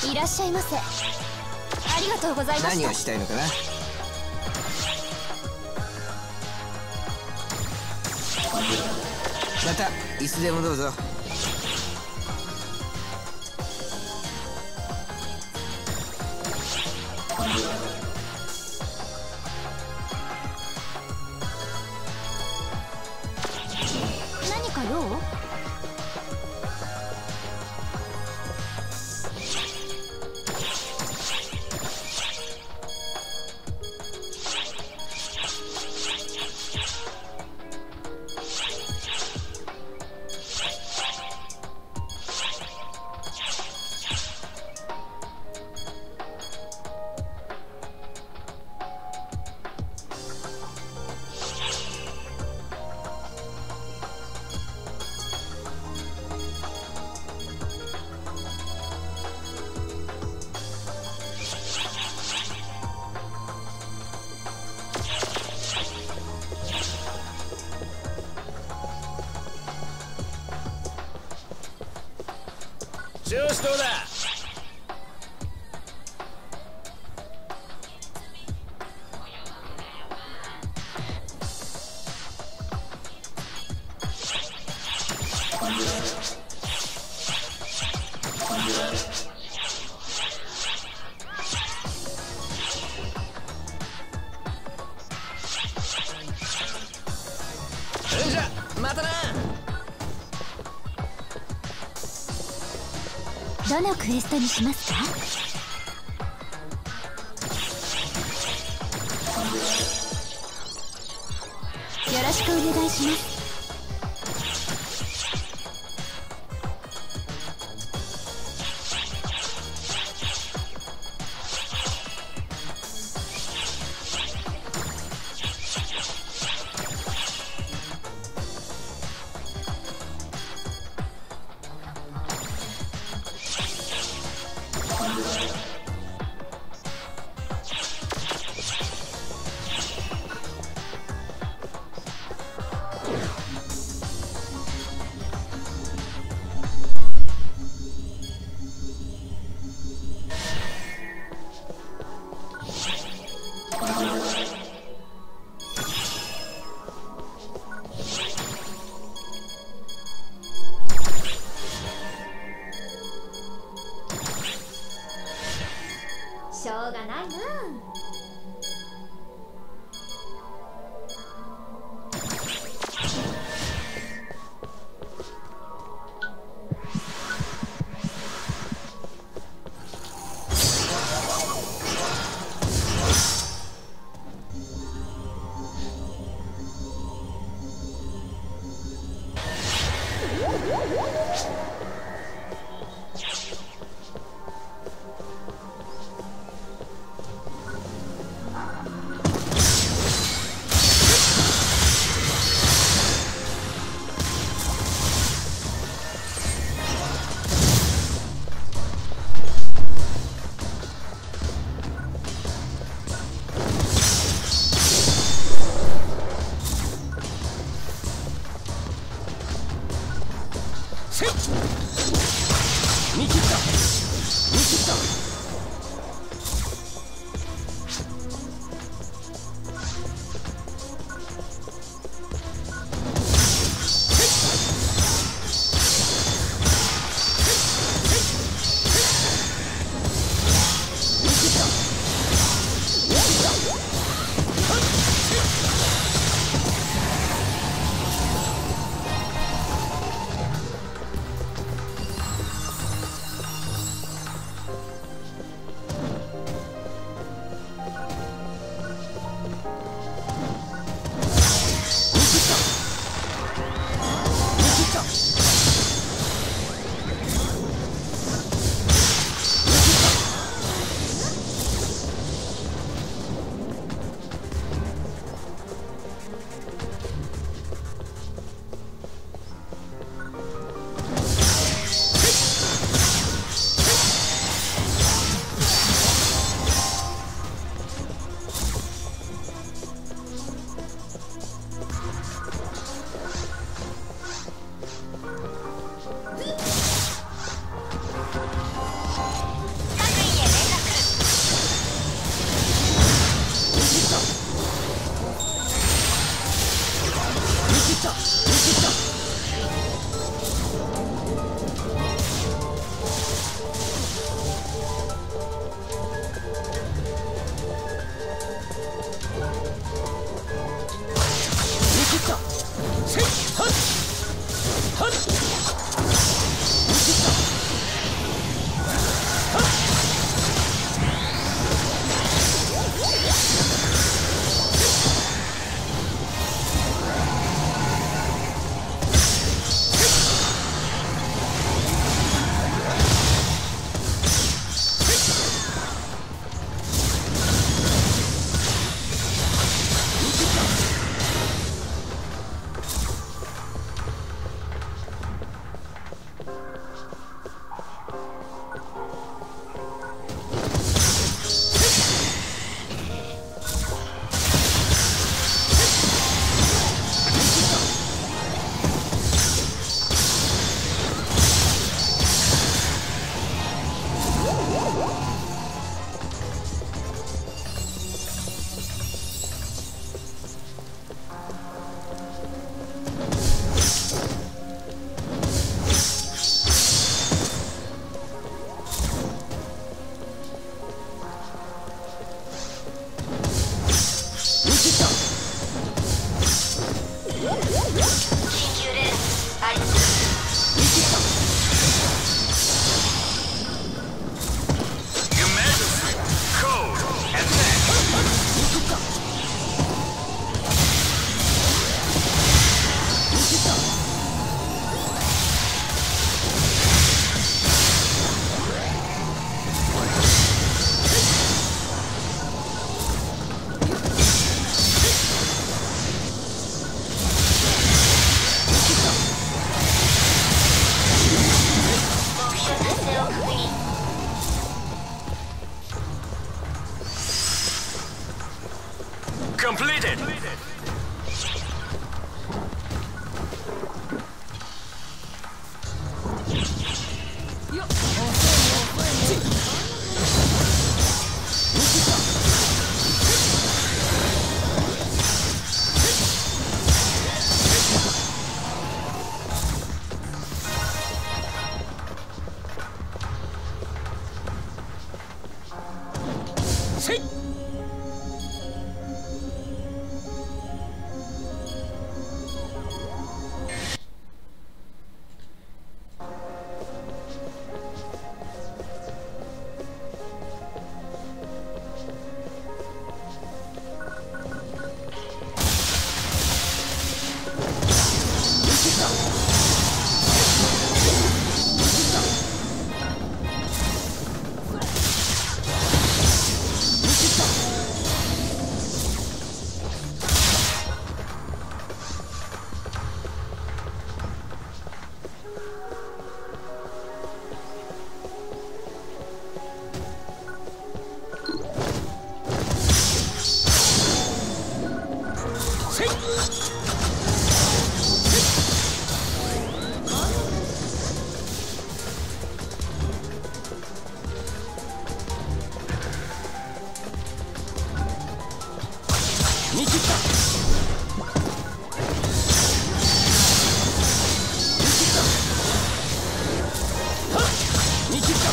いらっしゃいませ。ありがとうございました。何をしたいのかな。またいつでもどうぞ。何か用？調子どうだ。それじゃまたな。どのクエストにしますか？よろしくお願いします。しょうがないな。Completed! 見切った。見切った。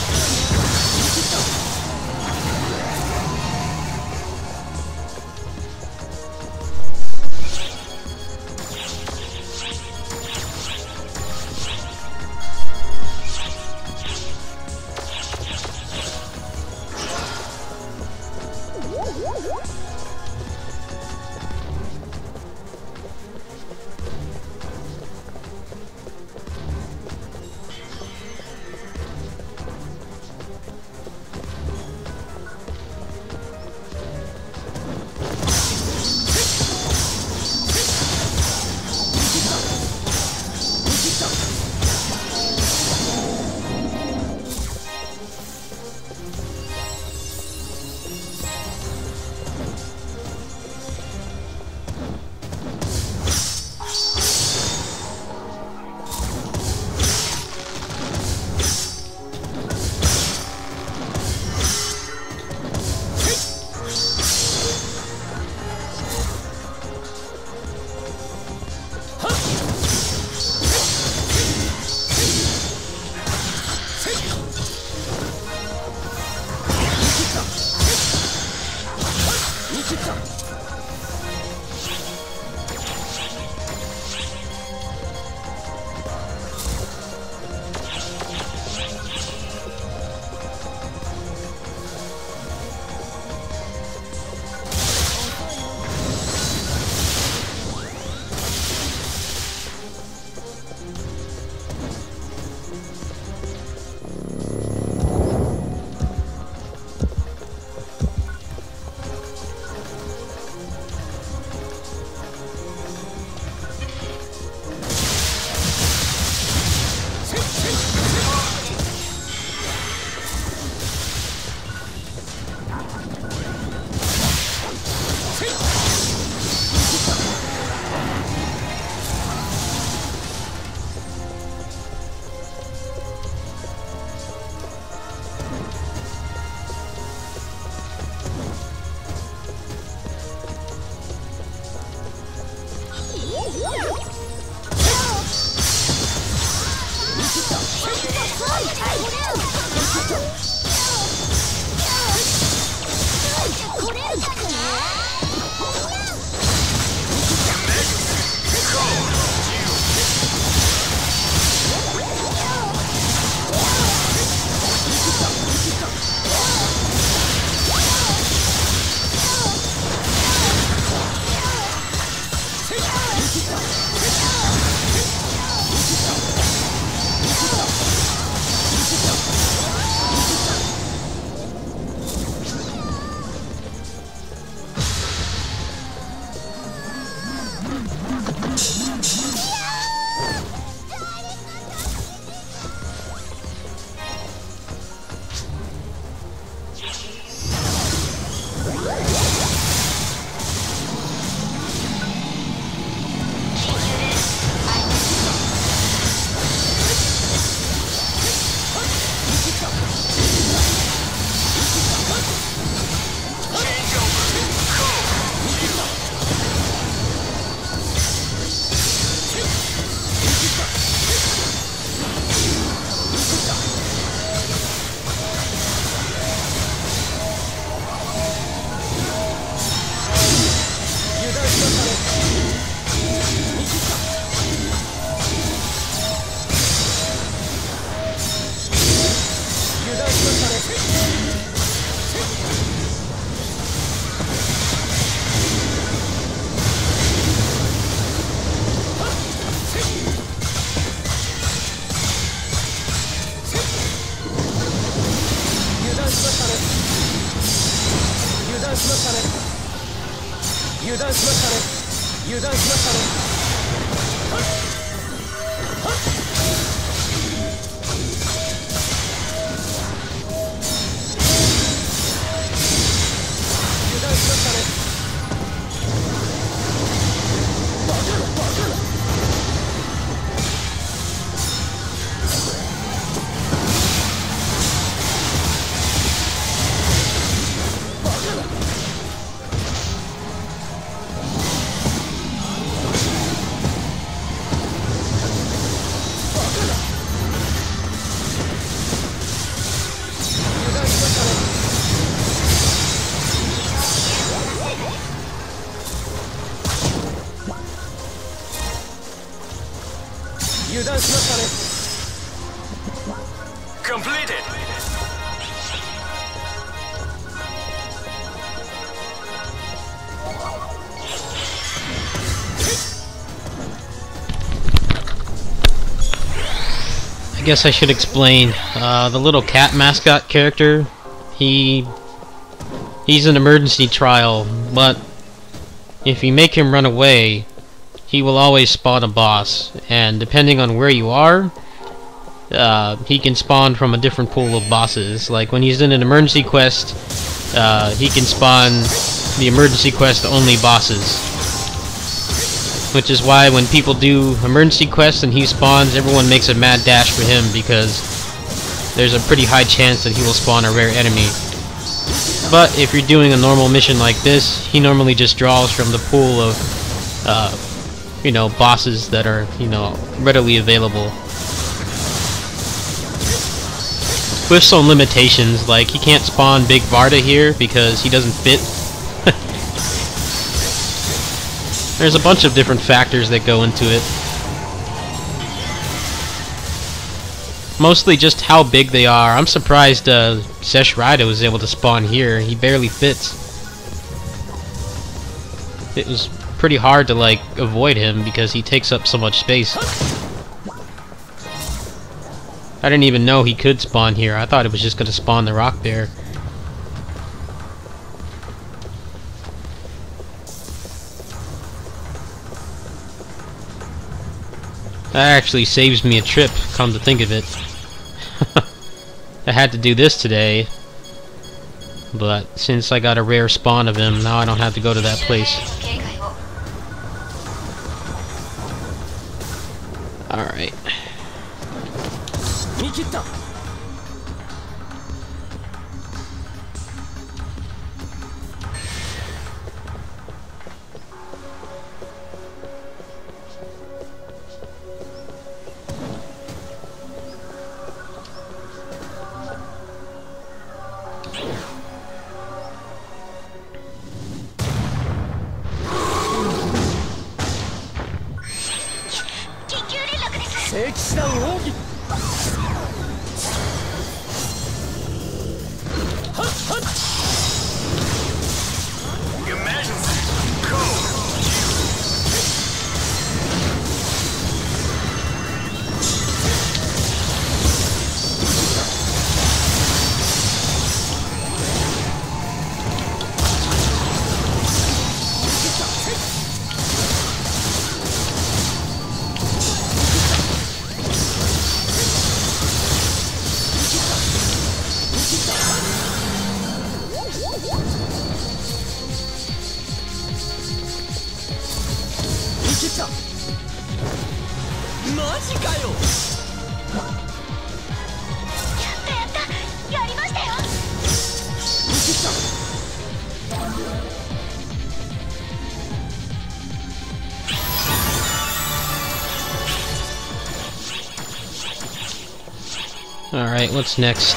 油断しましたね。油断しましたね。油断しましたね。バカだバカだ。バカだ。油断しましたね。 Completed. I guess I should explain. The little cat mascot character, he's an emergency trial, but if you make him run away, he will always spawn a boss, and depending on where you are, he can spawn from a different pool of bosses. Like when he's in an emergency quest, he can spawn the emergency quest only bosses. Which is why when people do emergency quests and he spawns, everyone makes a mad dash for him, because there's a pretty high chance that he will spawn a rare enemy. But if you're doing a normal mission like this, he normally just draws from the pool of, you know, bosses that are, you know, readily available. With some limitations, like he can't spawn Big Varda here because he doesn't fit. There's a bunch of different factors that go into it. Mostly just how big they are. I'm surprised Sesh Rida was able to spawn here. He barely fits. It was pretty hard to like avoid him because he takes up so much space. I didn't even know he could spawn here. I thought it was just going to spawn the rock bear. That actually saves me a trip, come to think of it. I had to do this today, but since I got a rare spawn of him, now I don't have to go to that place. Alright. Alright, what's next?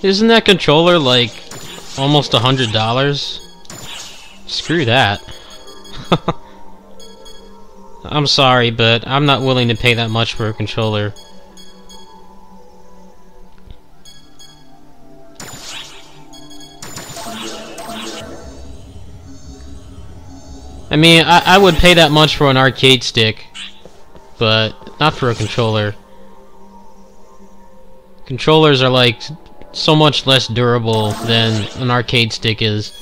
Isn't that controller like almost $100? Screw that. I'm sorry, but I'm not willing to pay that much for a controller. I mean, I would pay that much for an arcade stick, but not for a controller. Controllers are like so much less durable than an arcade stick is.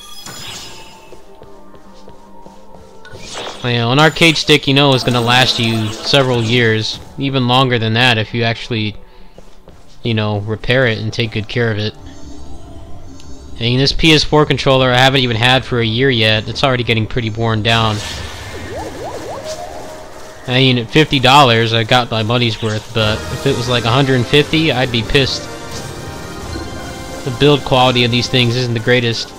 You know, an arcade stick, you know, is going to last you several years, even longer than that if you actually, you know, repair it and take good care of it. I mean, this PS4 controller I haven't even had for a year yet. It's already getting pretty worn down. I mean, at $50, I got my money's worth, but if it was like $150, I'd be pissed. The build quality of these things isn't the greatest.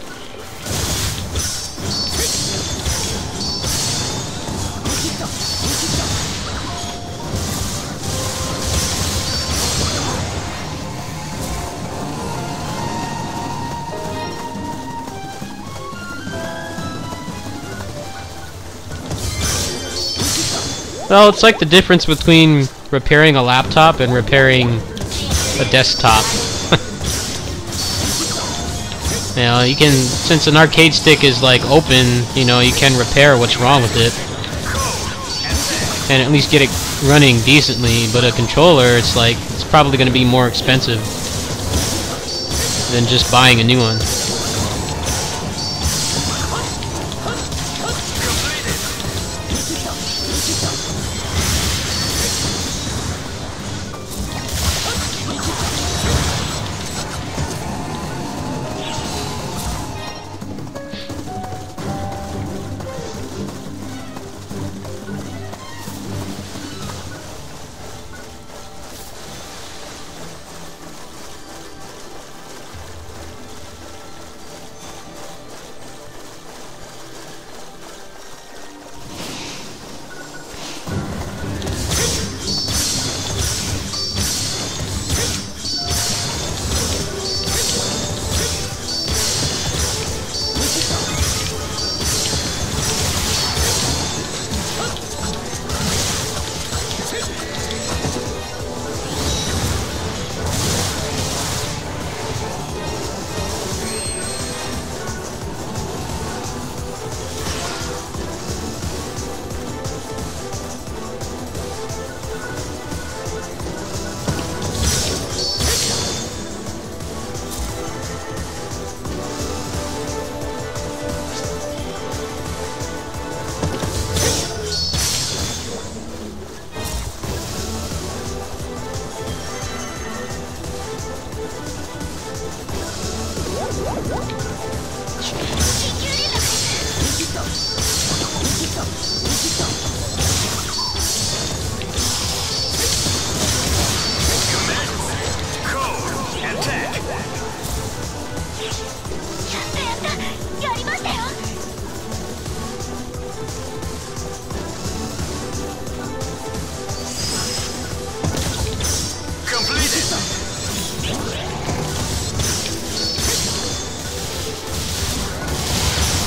Well, it's like the difference between repairing a laptop and repairing a desktop. You know, you can, since an arcade stick is like open, you know, you can repair what's wrong with it and at least get it running decently. But a controller, it's like, it's probably going to be more expensive than just buying a new one.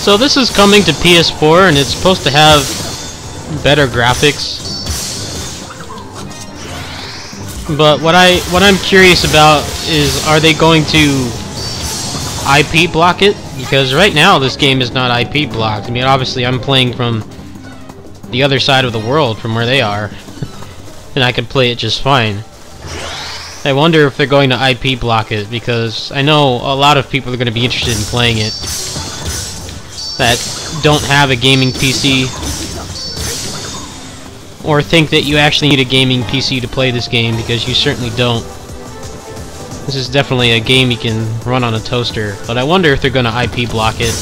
So this is coming to PS4 and it's supposed to have better graphics. But what I'm curious about is, are they going to IP block it? Because right now this game is not IP blocked. I mean, obviously I'm playing from the other side of the world from where they are. And I can play it just fine. I wonder if they're going to IP block it, because I know a lot of people are going to be interested in playing it that don't have a gaming PC or think that you actually need a gaming PC to play this game, because you certainly don't. This is definitely a game you can run on a toaster, but I wonder if they're going to IP block it.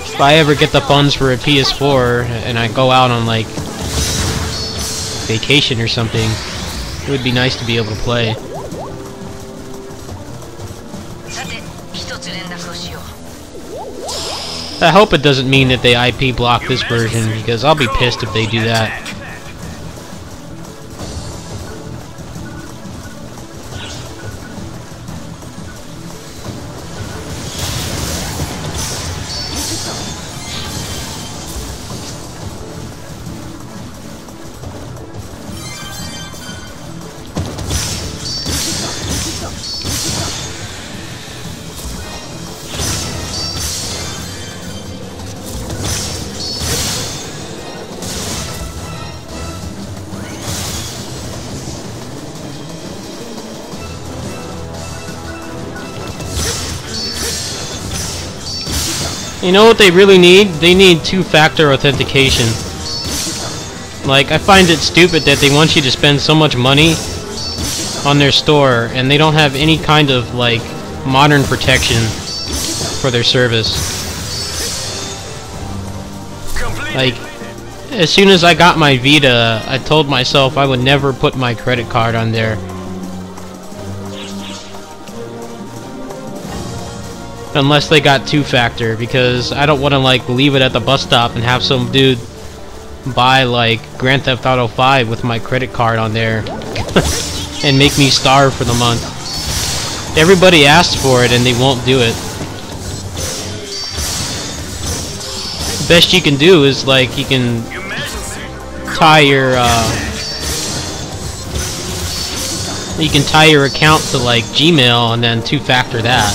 If I ever get the funds for a PS4 and I go out on like vacation or something, it would be nice to be able to play. I hope it doesn't mean that they IP block this version, because I'll be pissed if they do that. You know what they really need? They need two-factor authentication. Like, I find it stupid that they want you to spend so much money on their store and they don't have any kind of, like, modern protection for their service. Like, as soon as I got my Vita, I told myself I would never put my credit card on there. Unless they got two-factor, because I don't want to like leave it at the bus stop and have some dude buy like Grand Theft Auto 5 with my credit card on there and make me starve for the month. Everybody asks for it and they won't do it. best you can do is like you can tie your account to like Gmail and then two-factor that.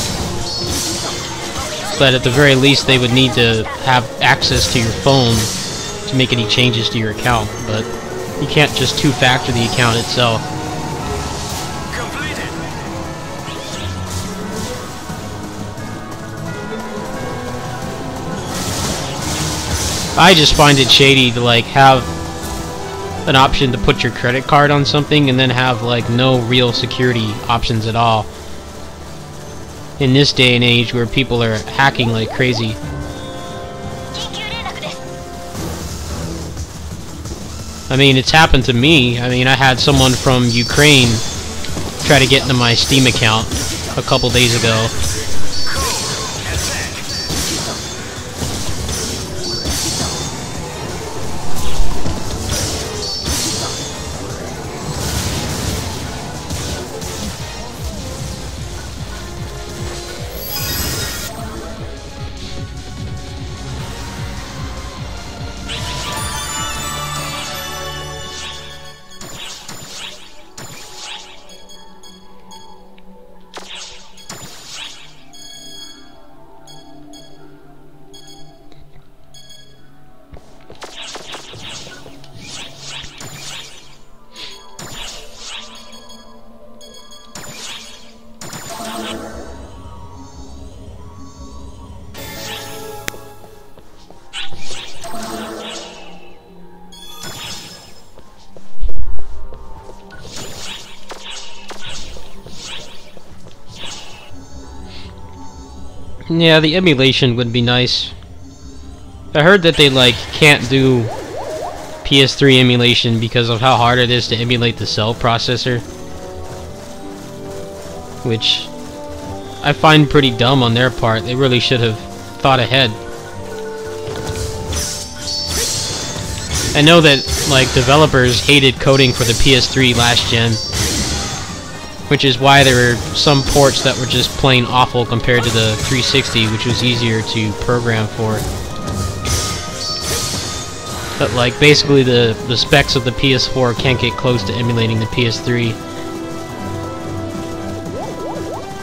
But at the very least, they would need to have access to your phone to make any changes to your account. But you can't just two-factor the account itself. I just find it shady to like have an option to put your credit card on something and then have like no real security options at all. In this day and age where people are hacking like crazy. I mean, it's happened to me. I mean, I had someone from Ukraine try to get into my Steam account a couple days ago. Yeah, the emulation would be nice. I heard that they like can't do PS3 emulation because of how hard it is to emulate the cell processor, which I find pretty dumb on their part. They really should have thought ahead. I know that like developers hated coding for the PS3 last gen, which is why there were some ports that were just plain awful compared to the 360, which was easier to program for. But like basically the specs of the PS4 can't get close to emulating the PS3.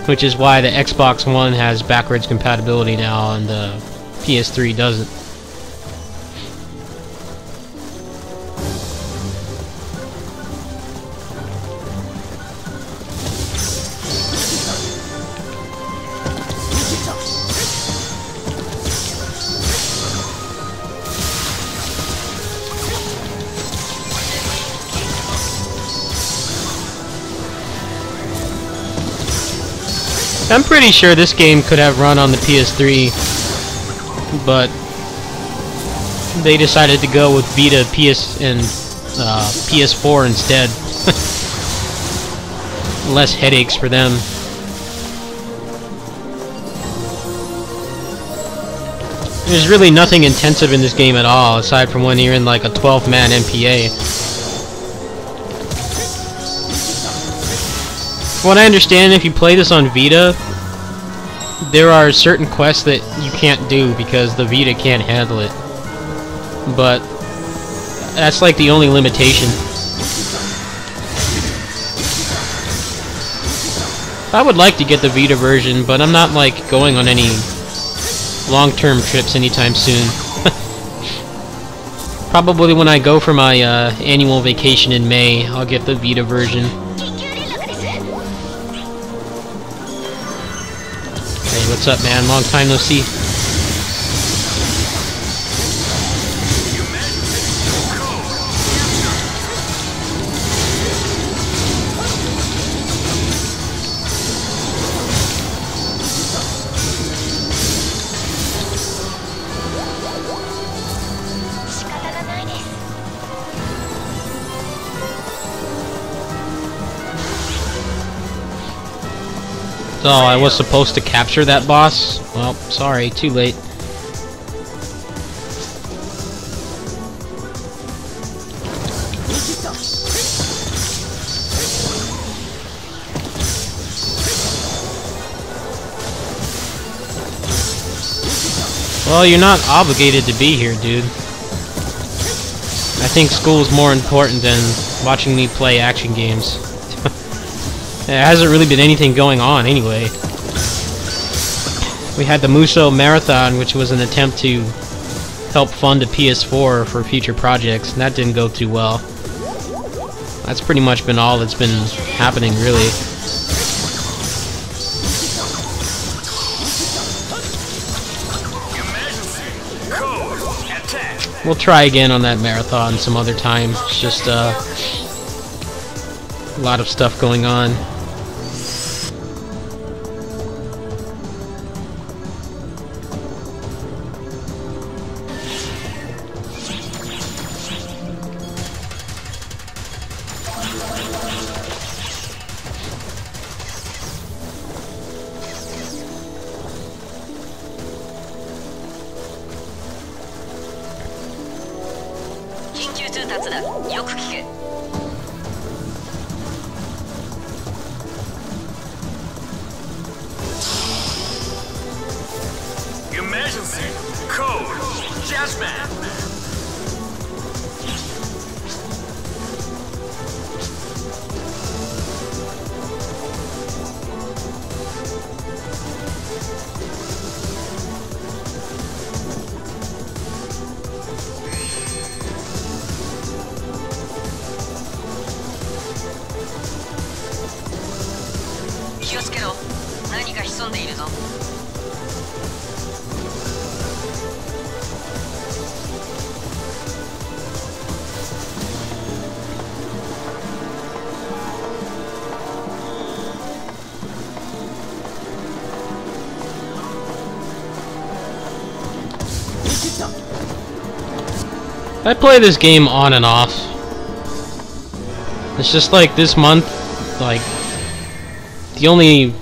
Which is why the Xbox One has backwards compatibility now and the PS3 doesn't. I'm pretty sure this game could have run on the PS3, but they decided to go with Vita, PS, and PS4 instead. Less headaches for them. There's really nothing intensive in this game at all, aside from when you're in like a 12-man MPA. From what I understand, if you play this on Vita, there are certain quests that you can't do because the Vita can't handle it. But that's like the only limitation. I would like to get the Vita version, but I'm not like going on any long-term trips anytime soon. Probably when I go for my annual vacation in May, I'll get the Vita version. Hey, what's up, man? Long time no see. So, I was supposed to capture that boss? Well, sorry, too late. Well, you're not obligated to be here, dude. I think school's more important than watching me play action games. There hasn't really been anything going on anyway. We had the Muso Marathon, which was an attempt to help fund a PS4 for future projects, and that didn't go too well. That's pretty much been all that's been happening, really. We'll try again on that marathon some other time. It's just a lot of stuff going on. Emergency code Jasmine. I play this game on and off. It's just like this month, like, the only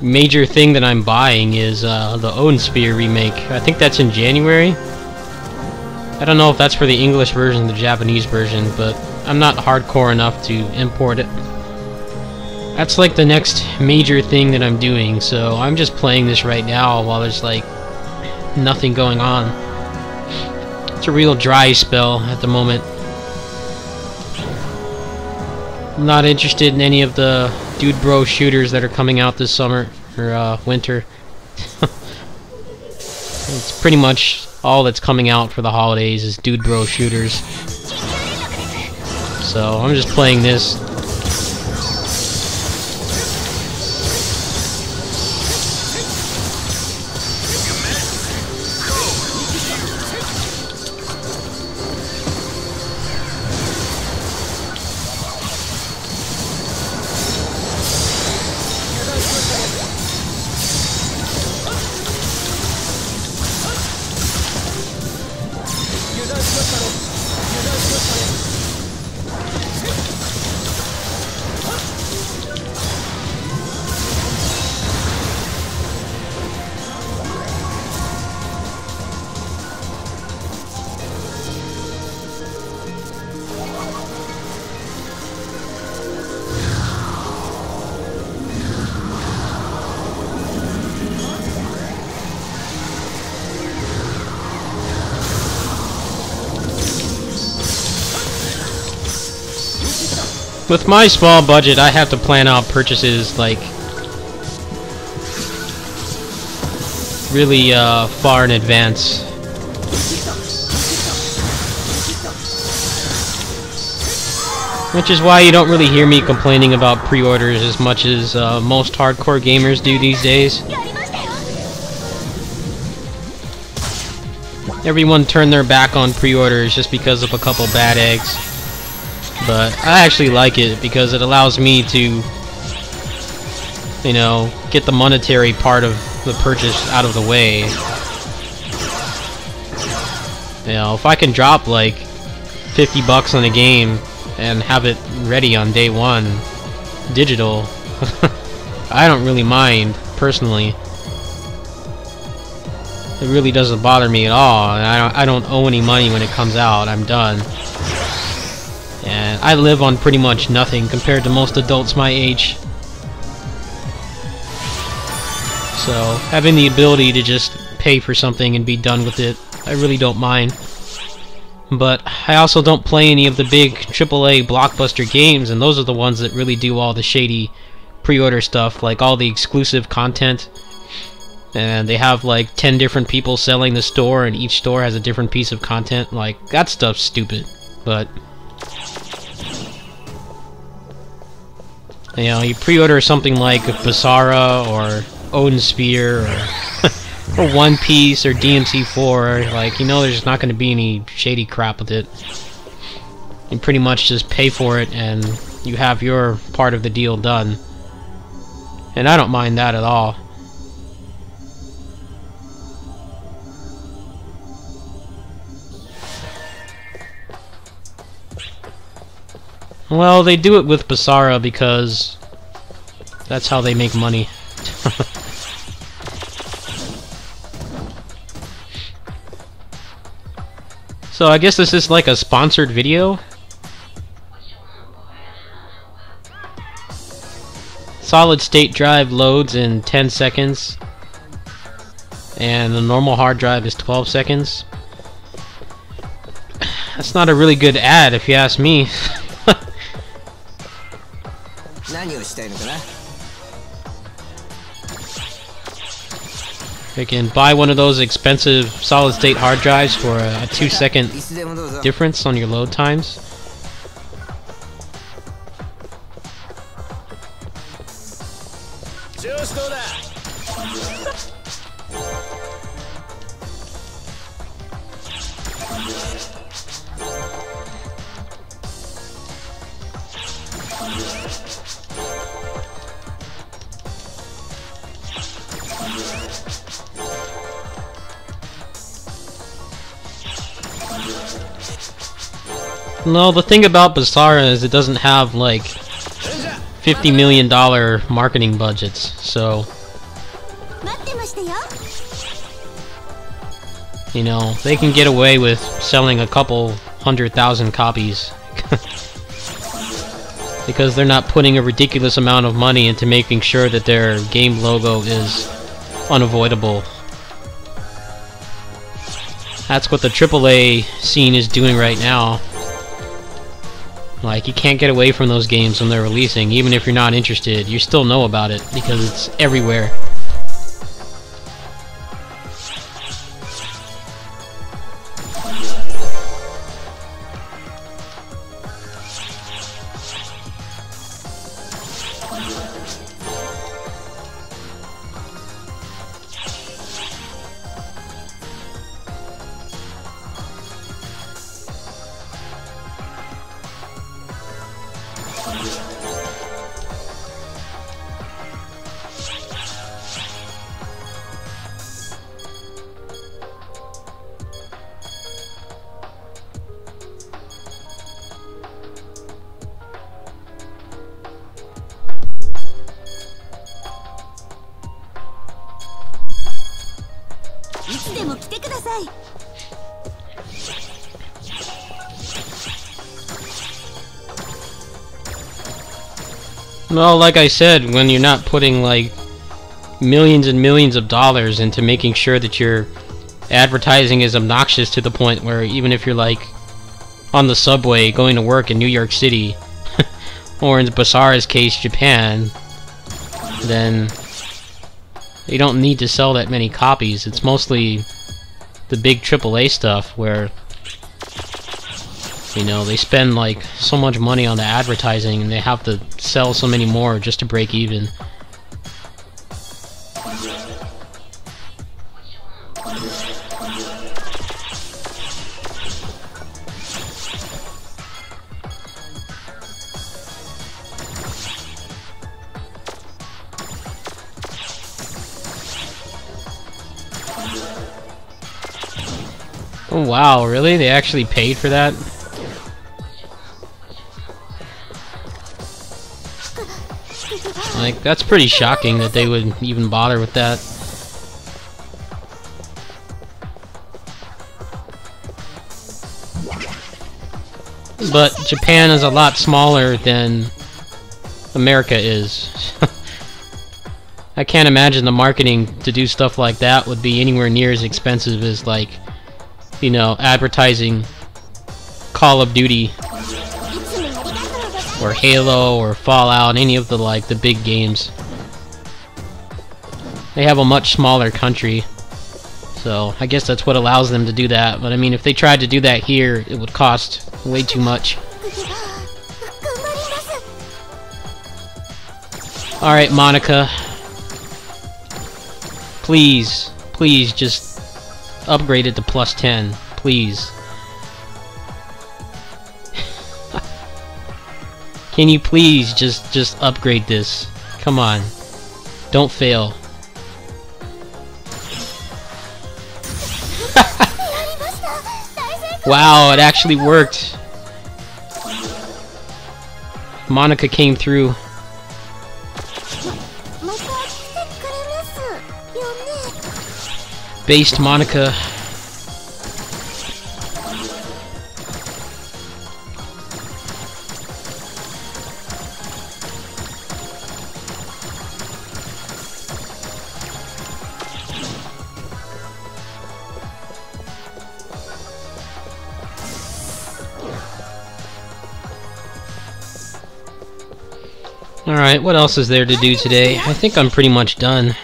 major thing that I'm buying is the Odin Sphere remake. I think that's in January. I don't know if that's for the English version or the Japanese version, but I'm not hardcore enough to import it. That's like the next major thing that I'm doing, so I'm just playing this right now while there's like nothing going on. It's a real dry spell at the moment. I'm not interested in any of the dude bro shooters that are coming out this summer or winter. It's pretty much all that's coming out for the holidays is dude bro shooters. So I'm just playing this. With my small budget, I have to plan out purchases like really far in advance. Which is why you don't really hear me complaining about pre-orders as much as most hardcore gamers do these days. Everyone turned their back on pre-orders just because of a couple bad eggs. But I actually like it because it allows me to, you know, get the monetary part of the purchase out of the way. You know, if I can drop like 50 bucks on a game and have it ready on day one, digital, I don't really mind, personally. It really doesn't bother me at all, and I don't owe any money when it comes out. I'm done. And I live on pretty much nothing compared to most adults my age. So having the ability to just pay for something and be done with it, I really don't mind. But I also don't play any of the big AAA blockbuster games, and those are the ones that really do all the shady pre-order stuff, like all the exclusive content. And they have like 10 different people selling the store, and each store has a different piece of content. Like, that stuff's stupid. But you know, you pre-order something like Basara or Odin Spear or One Piece or DMC4, like, you know there's not going to be any shady crap with it. You pretty much just pay for it and you have your part of the deal done. And I don't mind that at all. Well, they do it with Basara because that's how they make money. So I guess this is like a sponsored video. Solid state drive loads in 10 seconds. And the normal hard drive is 12 seconds. That's not a really good ad if you ask me. You can buy one of those expensive solid state hard drives for a 2-second difference on your load times. No, the thing about Basara is it doesn't have like $50 million marketing budgets, so you know, they can get away with selling a couple 100,000 copies because they're not putting a ridiculous amount of money into making sure that their game logo is unavoidable. That's what the AAA scene is doing right now. Like, you can't get away from those games when they're releasing. Even if you're not interested, you still know about it because it's everywhere. Well, like I said, when you're not putting like millions and millions of dollars into making sure that your advertising is obnoxious to the point where even if you're like on the subway going to work in New York City or in Basara's case Japan, then you don't need to sell that many copies. It's mostly the big AAA stuff where, you know, they spend like so much money on the advertising and they have to sell so many more just to break even. Oh wow, really? They actually paid for that? Like, that's pretty shocking that they would even bother with that. But Japan is a lot smaller than America is. I can't imagine the marketing to do stuff like that would be anywhere near as expensive as, like, you know, advertising Call of Duty or Halo or Fallout, any of the, like, the big games. They have a much smaller country, so I guess that's what allows them to do that. But I mean, if they tried to do that here, it would cost way too much. Alright, Monica. Please, please just upgrade it to plus 10. Please. Can you please just upgrade this? Come on. Don't fail. Wow, it actually worked. Monica came through. Based Monica. Alright, what else is there to do today? I think I'm pretty much done.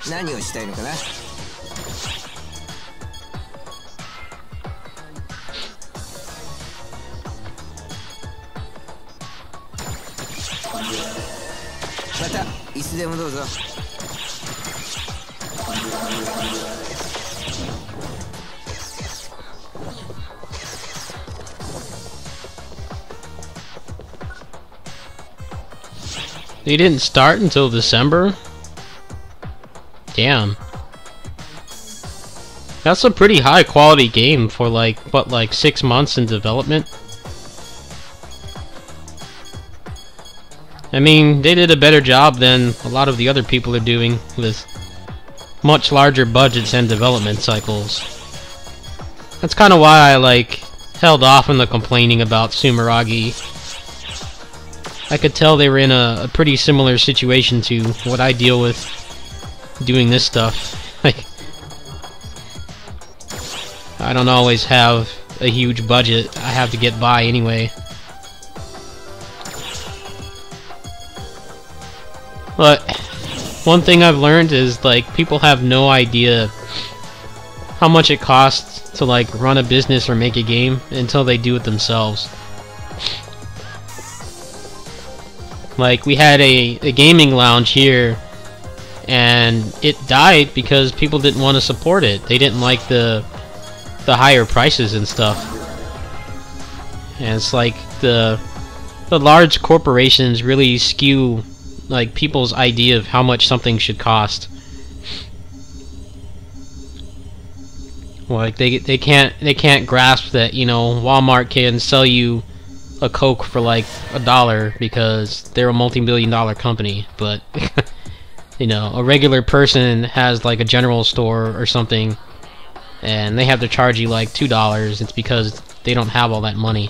何をしたいのかな。またいつでもどうぞ。They didn't start until December? Damn. That's a pretty high quality game for like, what, like 6 months in development? I mean, they did a better job than a lot of the other people are doing with much larger budgets and development cycles. That's kind of why I, like, held off on the complaining about Sumeragi. I could tell they were in a pretty similar situation to what I deal with doing this stuff. Like, I don't always have a huge budget. I have to get by anyway. But one thing I've learned is, like, people have no idea how much it costs to, like, run a business or make a game until they do it themselves. Like, we had a gaming lounge here, and it died because people didn't want to support it. They didn't like the higher prices and stuff. And it's like the large corporations really skew, like, people's idea of how much something should cost. Like, they can't grasp that, you know, Walmart can sell you a Coke for like $1 because they're a multi-billion-dollar company, but you know, a regular person has like a general store or something and they have to charge you like $2. It's because they don't have all that money.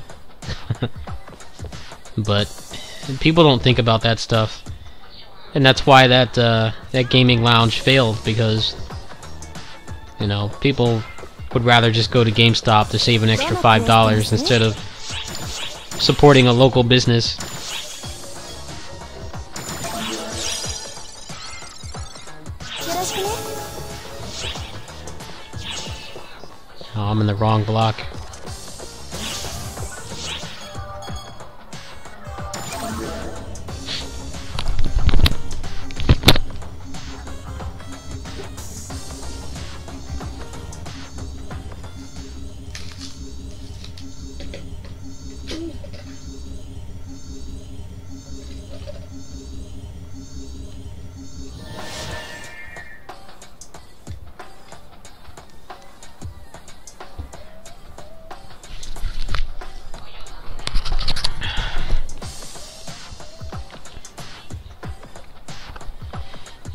But people don't think about that stuff, and that's why that gaming lounge failed, because, you know, people would rather just go to GameStop to save an extra $5 instead of supporting a local business. Oh, I'm in the wrong block.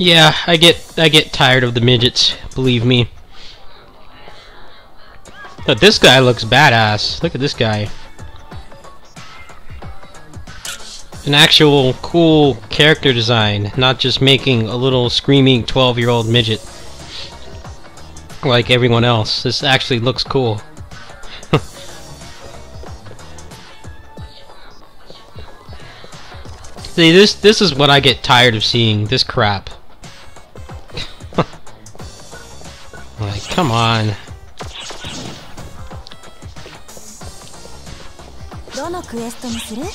Yeah, I get tired of the midgets, believe me. But this guy looks badass. Look at this guy. An actual cool character design, not just making a little screaming 12-year-old midget like everyone else. This actually looks cool. See, this is what I get tired of seeing, this crap. Like, come on. どのクエストにする？よ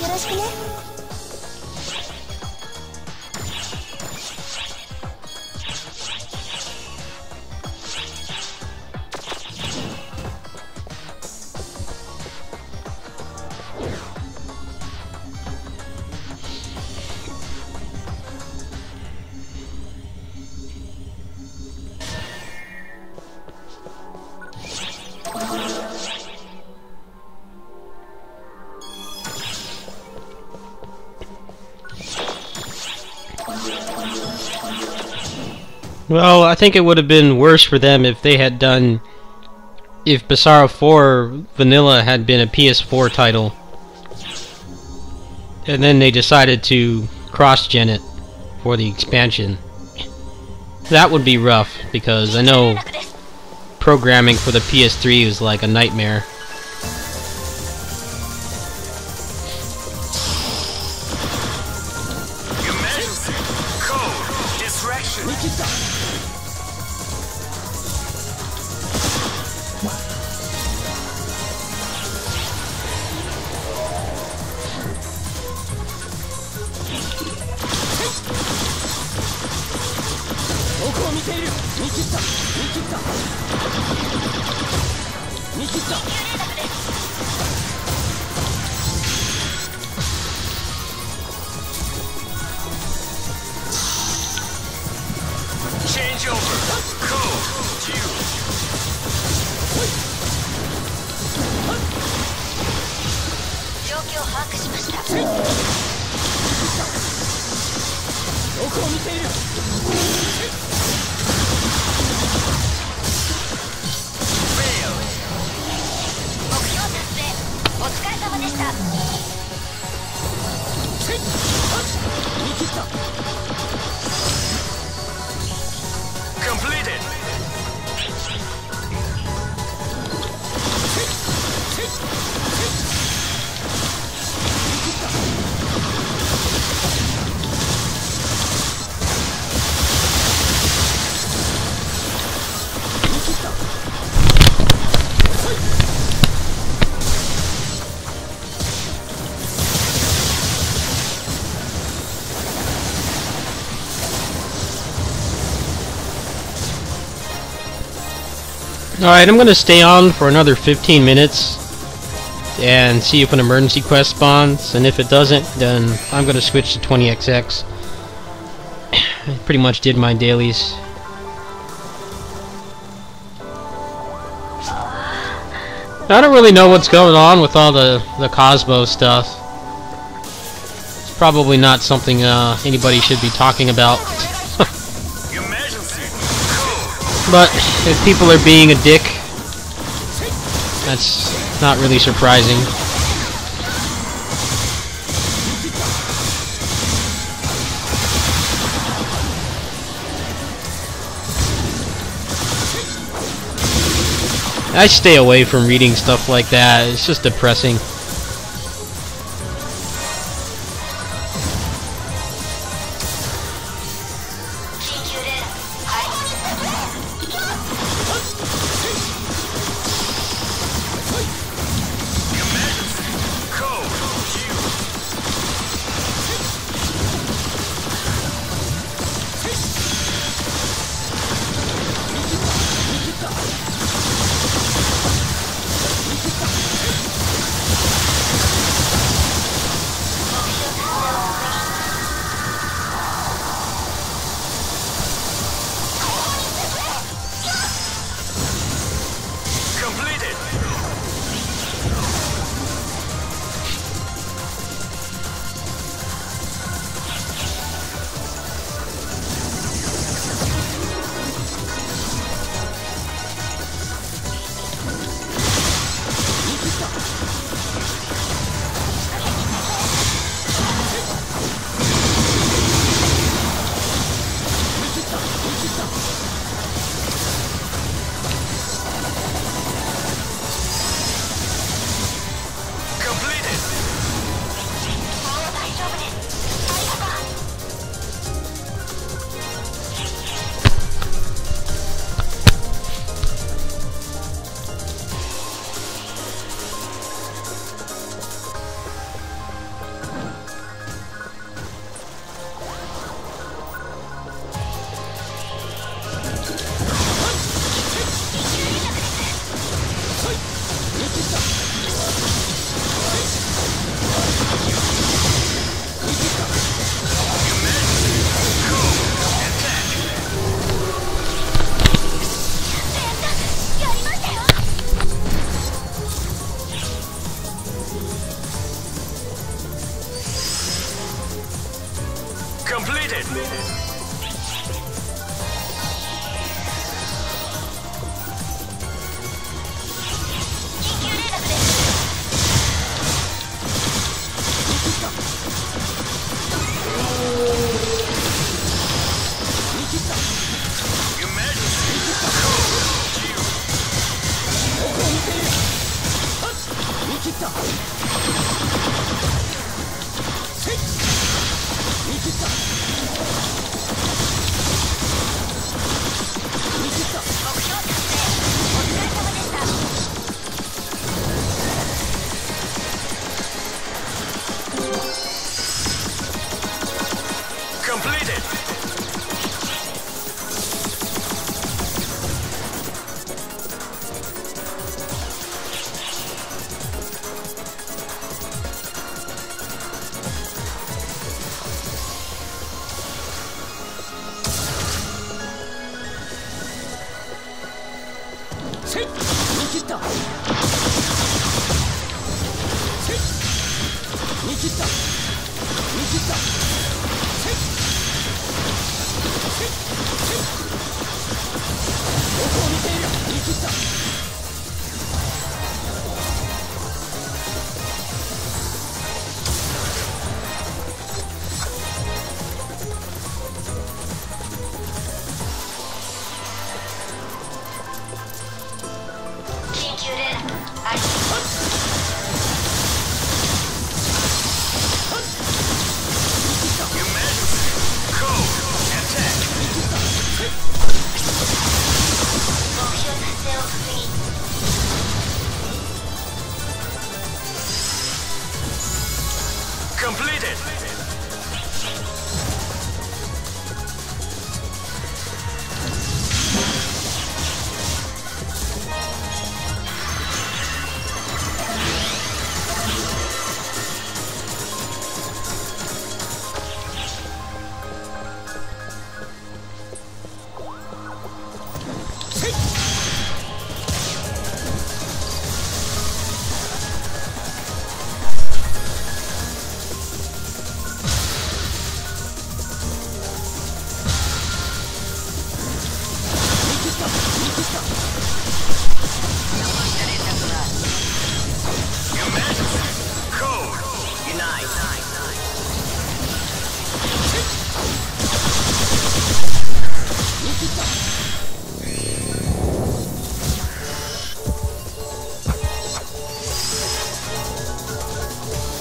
ろしくね。Well, I think it would have been worse for them if they had done... If Bizarro 4 Vanilla had been a PS4 title. And then they decided to cross-gen it for the expansion. That would be rough, because I know programming for the PS3 is like a nightmare. Change over. Code. You. 状況把握しました。どこを見ている。目標達成。お疲れ様でした。見切った。 Completed. Alright, I'm gonna stay on for another 15 minutes and see if an emergency quest spawns, and if it doesn't, then I'm gonna switch to 20XX. I pretty much did my dailies. I don't really know what's going on with all the Cosmo stuff. It's probably not something anybody should be talking about. But if people are being a dick, that's not really surprising. I stay away from reading stuff like that. It's just depressing. Completed. Your Majesty. Completed. Completed.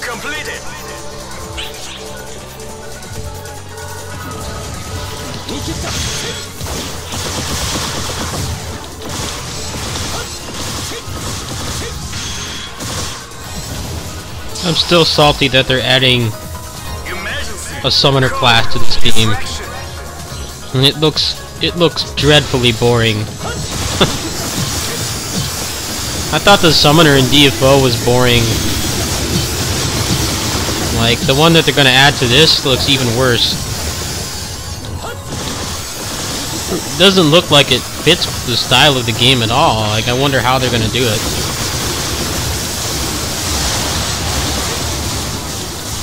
Completed. I'm still salty that they're adding Your Majesty. a summoner class to this game. And it looks dreadfully boring. I thought the summoner in DFO was boring. Like, the one that they're gonna add to this looks even worse. It doesn't look like it fits the style of the game at all. Like, I wonder how they're gonna do it.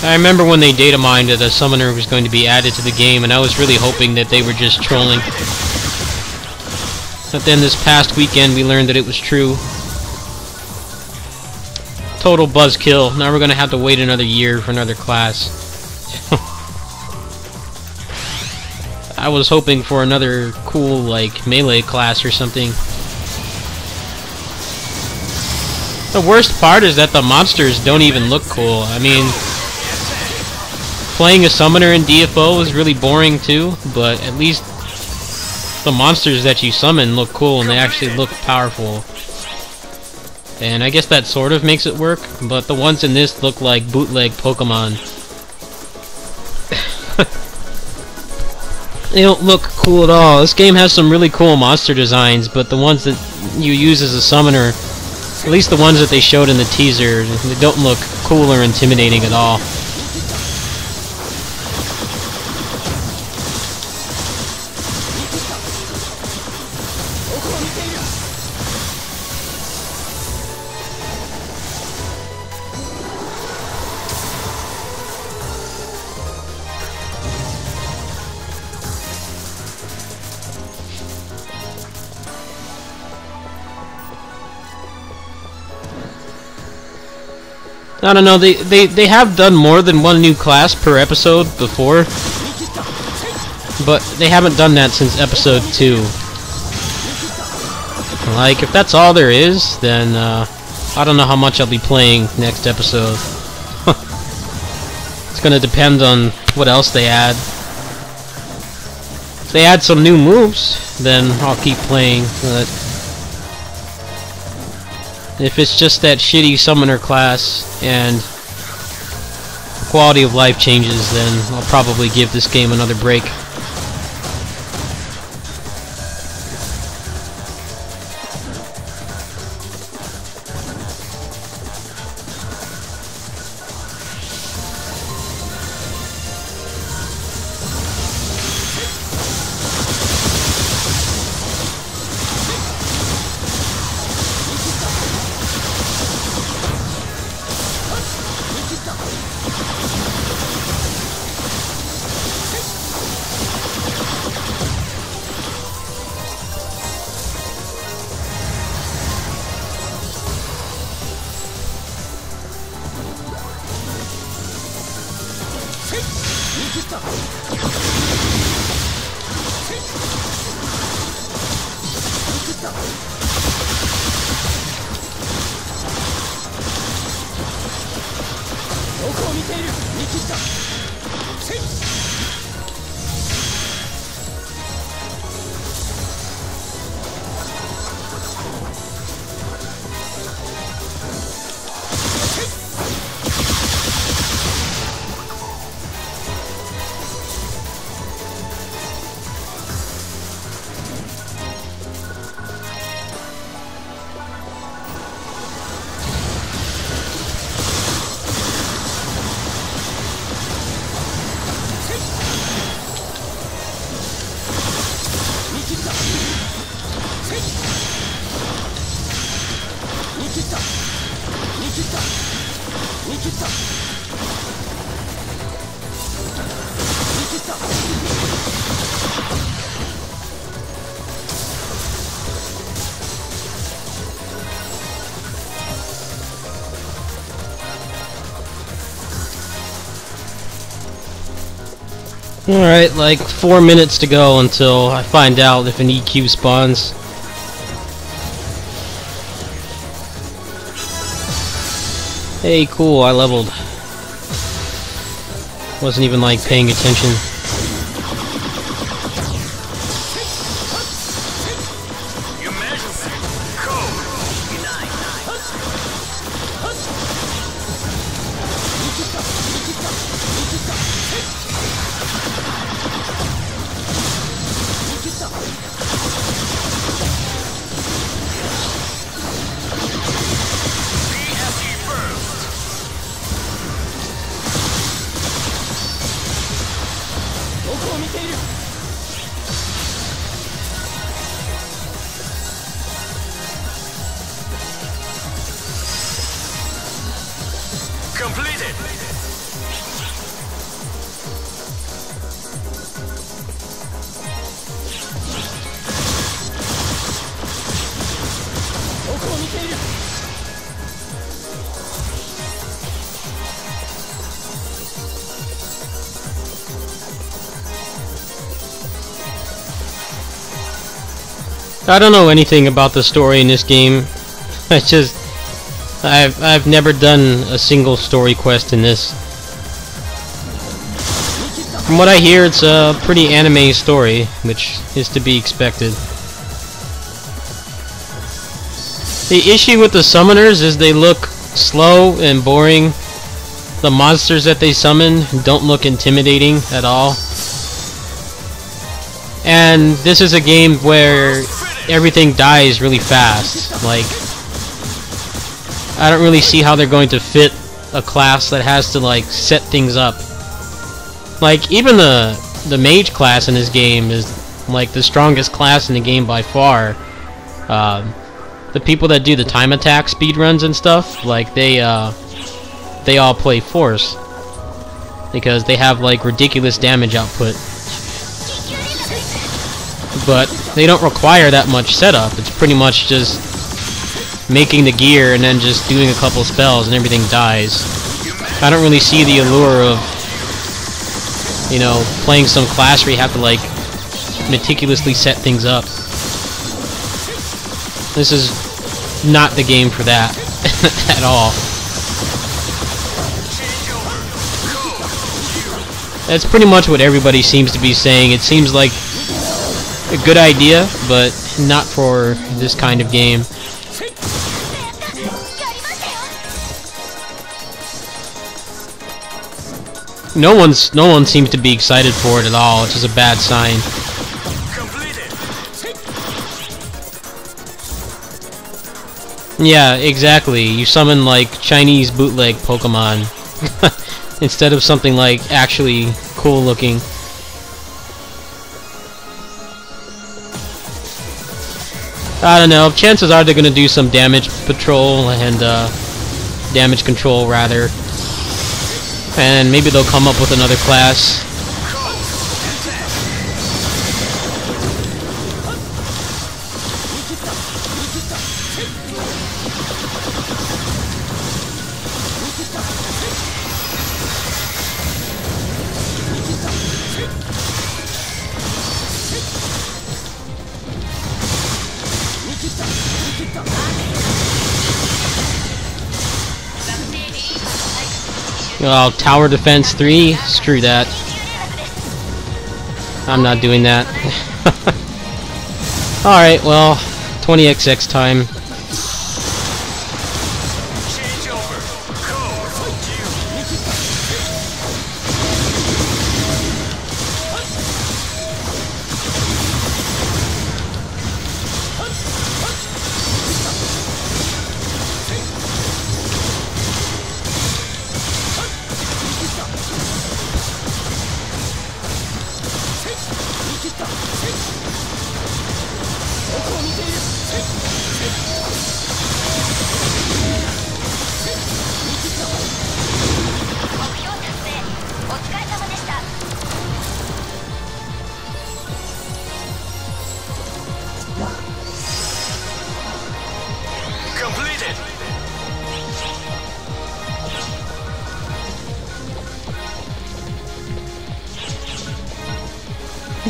I remember when they data mined that a summoner was going to be added to the game, and I was really hoping that they were just trolling. But then this past weekend we learned that it was true. Total buzzkill. Now we're gonna have to wait another year for another class. I was hoping for another cool, like, melee class or something. The worst part is that the monsters don't even look cool. I mean, playing a summoner in DFO is really boring too, but at least the monsters that you summon look cool and they actually look powerful. And I guess that sort of makes it work, but the ones in this look like bootleg Pokemon. They don't look cool at all. This game has some really cool monster designs, but the ones that you use as a summoner, at least the ones that they showed in the teaser, they don't look cool or intimidating at all. I don't know, they have done more than one new class per episode before, but they haven't done that since episode 2. Like, if that's all there is, then I don't know how much I'll be playing next episode. It's gonna depend on what else they add. If they add some new moves, then I'll keep playing, but if it's just that shitty summoner class and quality of life changes, then I'll probably give this game another break. Alright, like 4 minutes to go until I find out if an EQ spawns. Hey, cool, I leveled. Wasn't even like paying attention. Completed. I don't know anything about the story in this game. I've never done a single story quest in this. From what I hear, it's a pretty anime story, which is to be expected. The issue with the summoners is they look slow and boring. The monsters that they summon don't look intimidating at all. And this is a game where everything dies really fast. Like, I don't really see how they're going to fit a class that has to like set things up. Like, even the mage class in this game is like the strongest class in the game by far. The people that do the time attack speedruns and stuff, like they all play force because they have like ridiculous damage output. But they don't require that much setup. It's pretty much just making the gear and then just doing a couple spells and everything dies. I don't really see the allure of, you know, playing some class where you have to like meticulously set things up. This is not the game for that at all. That's pretty much what everybody seems to be saying. It seems like a good idea, but not for this kind of game. No one seems to be excited for it at all, which is a bad sign. Yeah, exactly. You summon like Chinese bootleg Pokemon instead of something like actually cool looking. I don't know. Chances are they're gonna do some damage patrol and damage control rather. And maybe they'll come up with another class. Oh, Tower Defense 3? Screw that. I'm not doing that. Alright, well, 20XX time. Completed.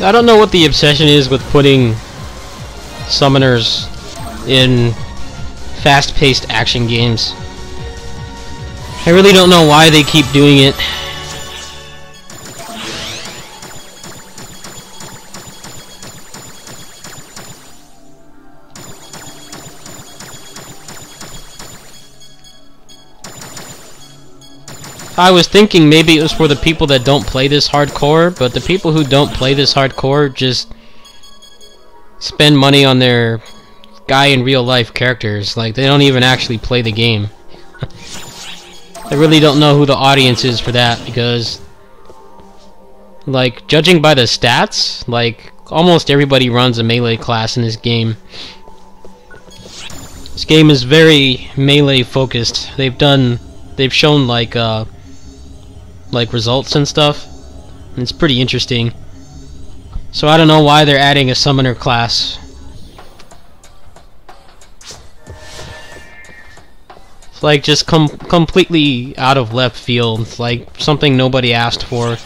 I don't know what the obsession is with putting summoners in fast-paced action games. I really don't know why they keep doing it. I was thinking maybe it was for the people that don't play this hardcore, but the people who don't play this hardcore just spend money on their guy in real life characters. Like, they don't even actually play the game. I really don't know who the audience is for that, because like, judging by the stats, like, almost everybody runs a melee class in this game. This game is very melee focused. They've shown like results and stuff, and it's pretty interesting. So I don't know why they're adding a summoner class. It's like just completely out of left field. It's like something nobody asked for.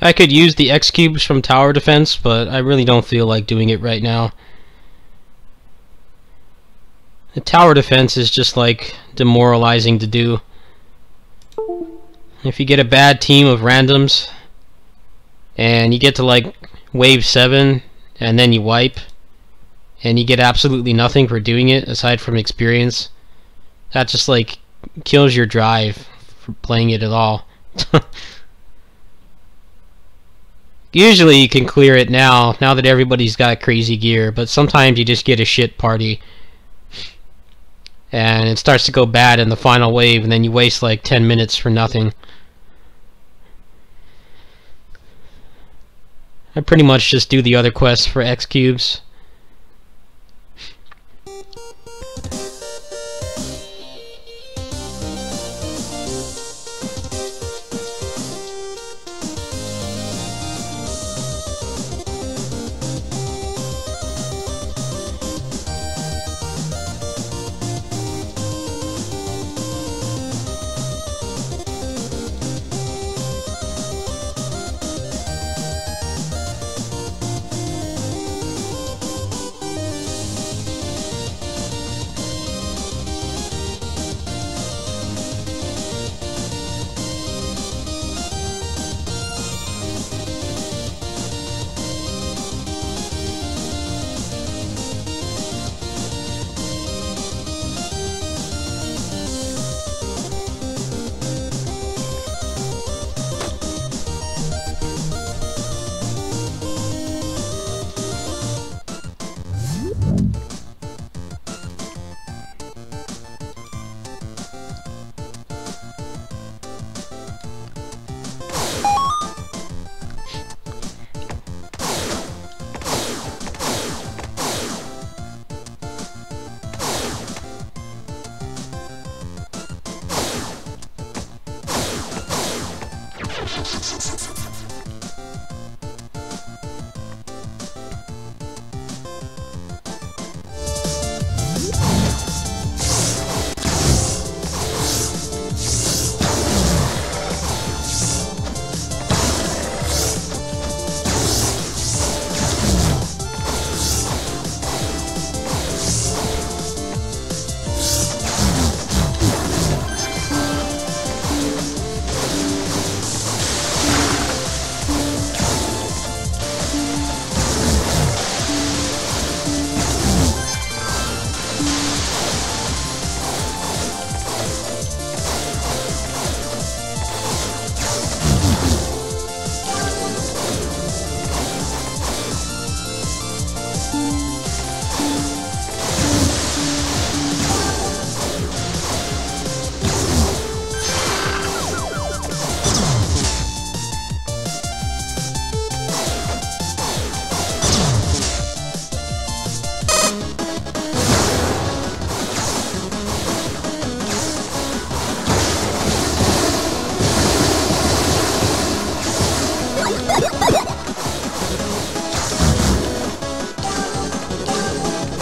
I could use the X cubes from tower defense, but I really don't feel like doing it right now. The tower defense is just like demoralizing to do. If you get a bad team of randoms and you get to like wave 7 and then you wipe and you get absolutely nothing for doing it aside from experience, That just like kills your drive for playing it at all. Usually you can clear it now that everybody's got crazy gear, but sometimes you just get a shit party and it starts to go bad in the final wave, and then you waste like 10 minutes for nothing. I pretty much just do the other quests for X cubes.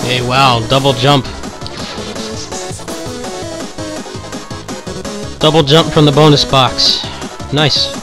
Hey, wow, double jump. Double jump from the bonus box. Nice.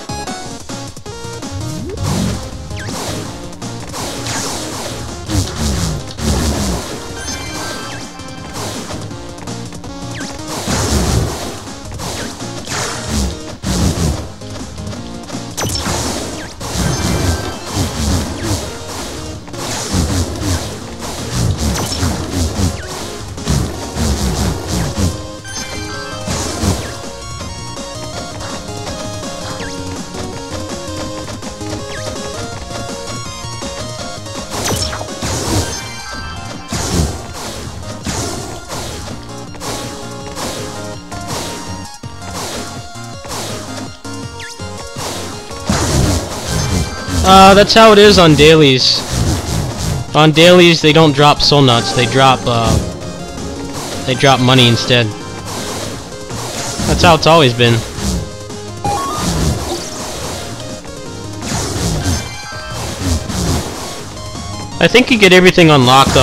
That's how it is on dailies. On dailies, they don't drop soul nuts. They drop money instead. That's how it's always been. I think you get everything unlocked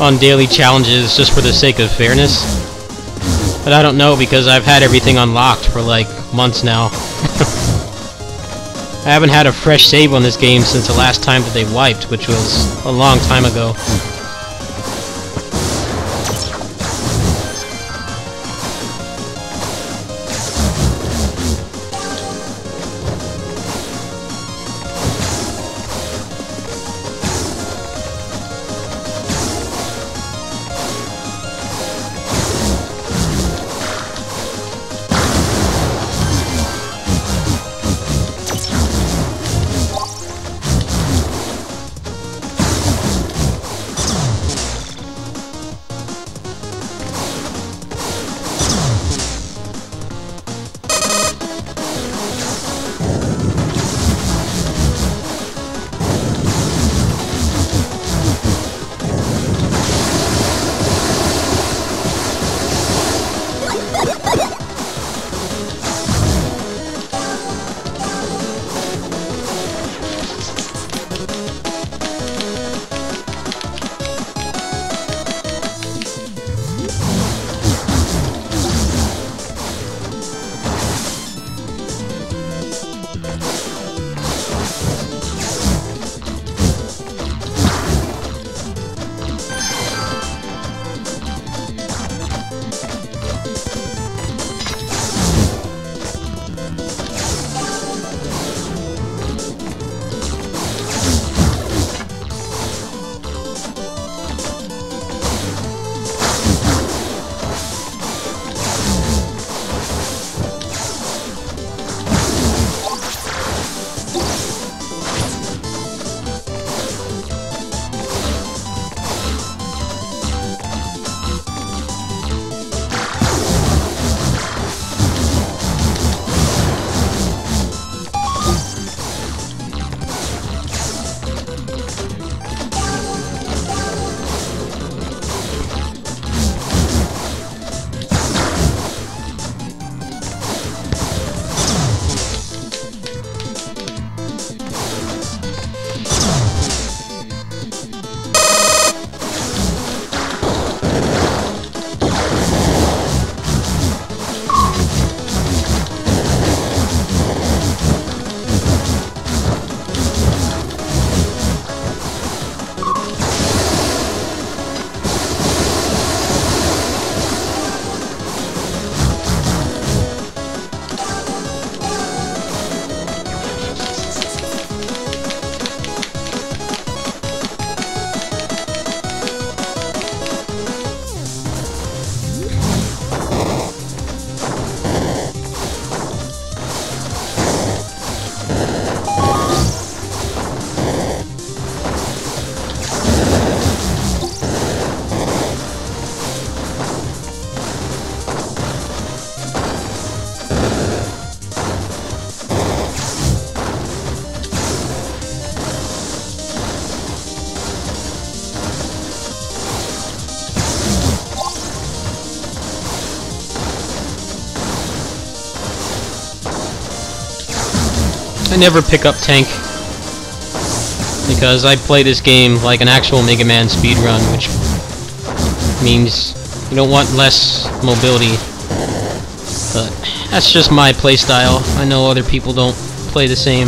on daily challenges just for the sake of fairness. But I don't know, because I've had everything unlocked for like months now. I haven't had a fresh save on this game since the last time that they wiped, which was a long time ago. I never pick up tank because I play this game like an actual Mega Man speedrun, which means you don't want less mobility. But that's just my playstyle. I know other people don't play the same.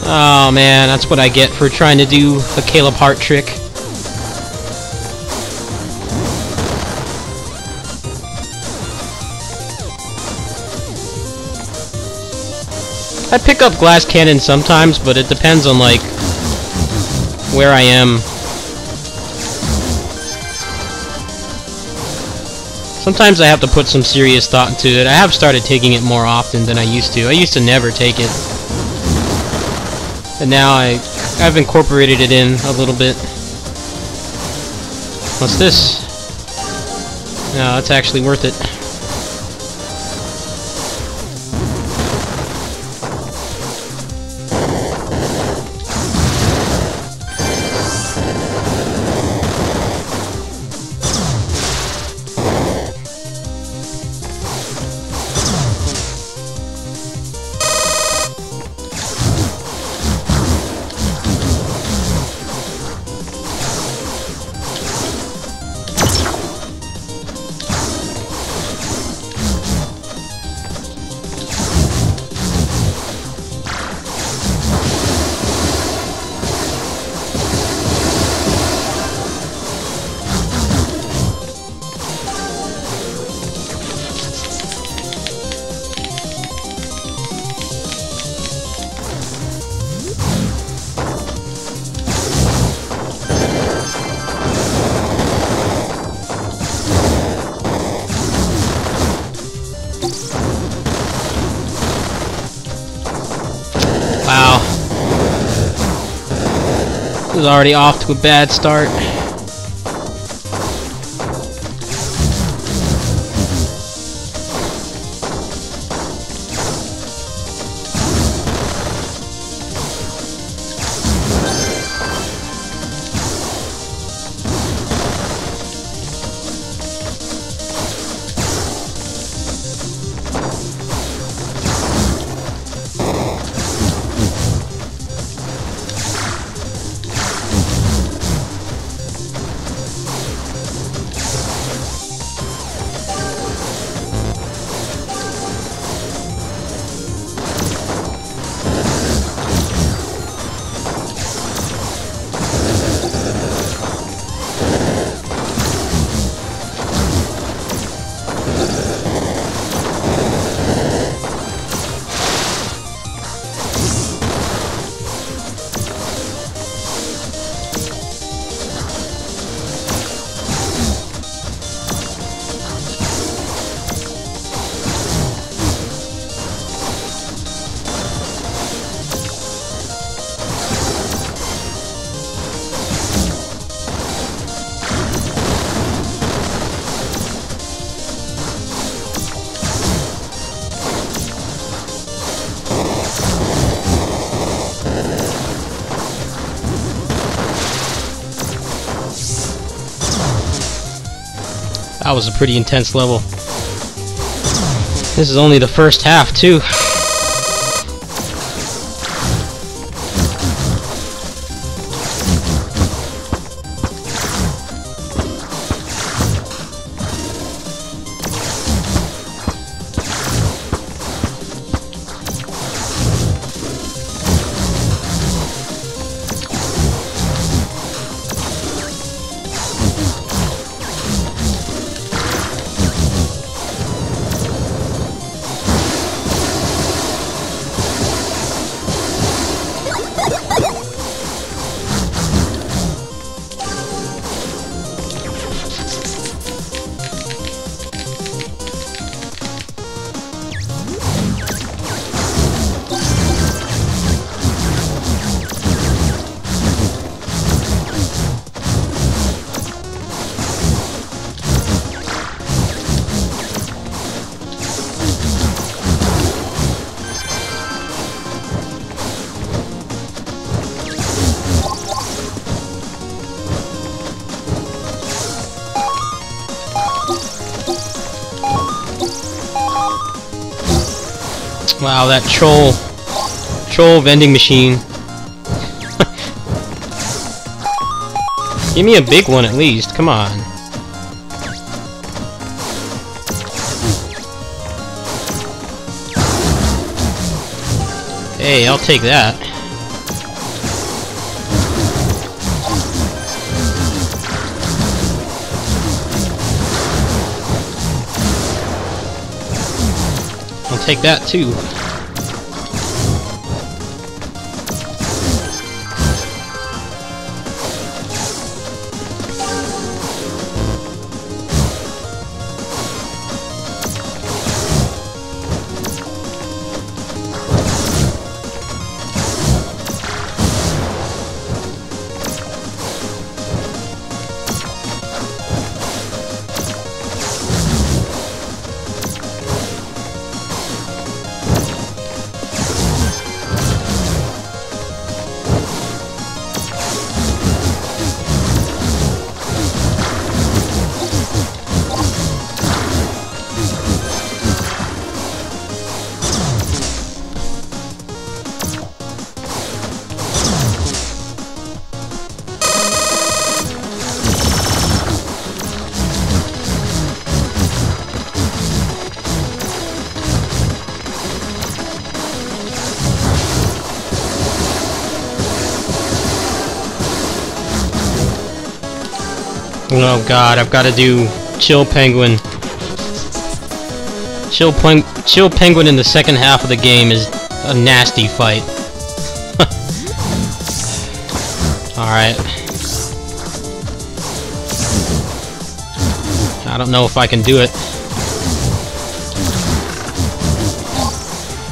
Oh man, that's what I get for trying to do a Caleb Hart trick. I pick up glass cannon sometimes, but it depends on like where I am. Sometimes I have to put some serious thought into it. I have started taking it more often than I used to. I used to never take it. And now I've incorporated it in a little bit. What's this? No, it's actually worth it. Wow. This is already off to a bad start. That was a pretty intense level. This is only the first half, too. Wow, that troll vending machine. Give me a big one at least, come on. Hey, I'll take that. I'll take that too. Oh god, I've got to do Chill Penguin. Chill Penguin in the second half of the game is a nasty fight. Alright. I don't know if I can do it.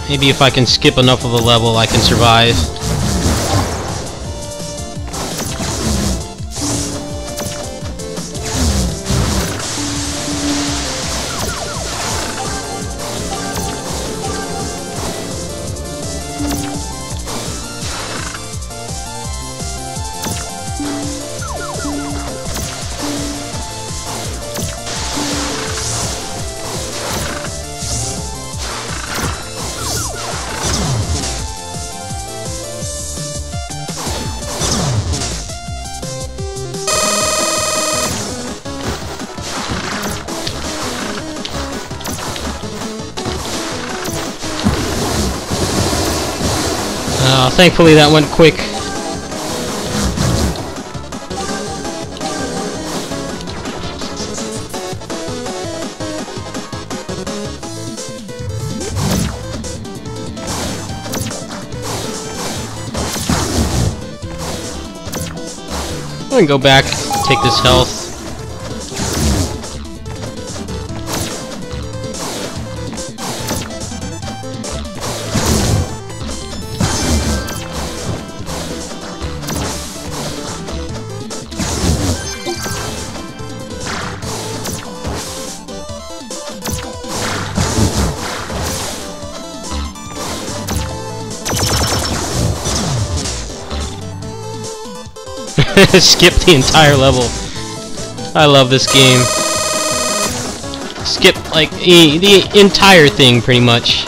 Maybe if I can skip enough of a level, I can survive. Thankfully that went quick. I'm gonna go back, take this health. Skip the entire level. I love this game. Skip like the entire thing pretty much.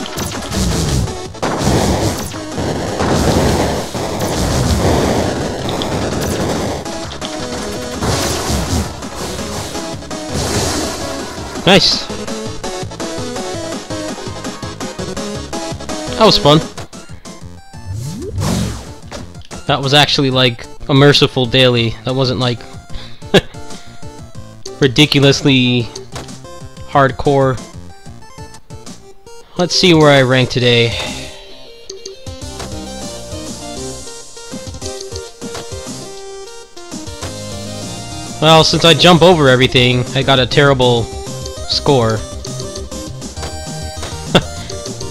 Nice. That was fun. That was actually like a merciful daily. That wasn't like ridiculously hardcore. Let's see where I rank today. Well, since I jump over everything, I got a terrible score.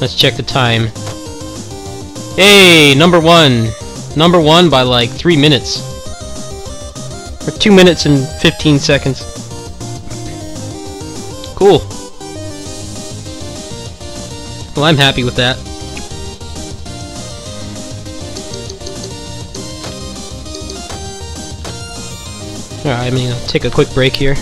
Let's check the time. Hey, number one. Number one by like 3 minutes. Or 2 minutes and 15 seconds. Cool. Well, I'm happy with that. Alright, I'm gonna take a quick break here.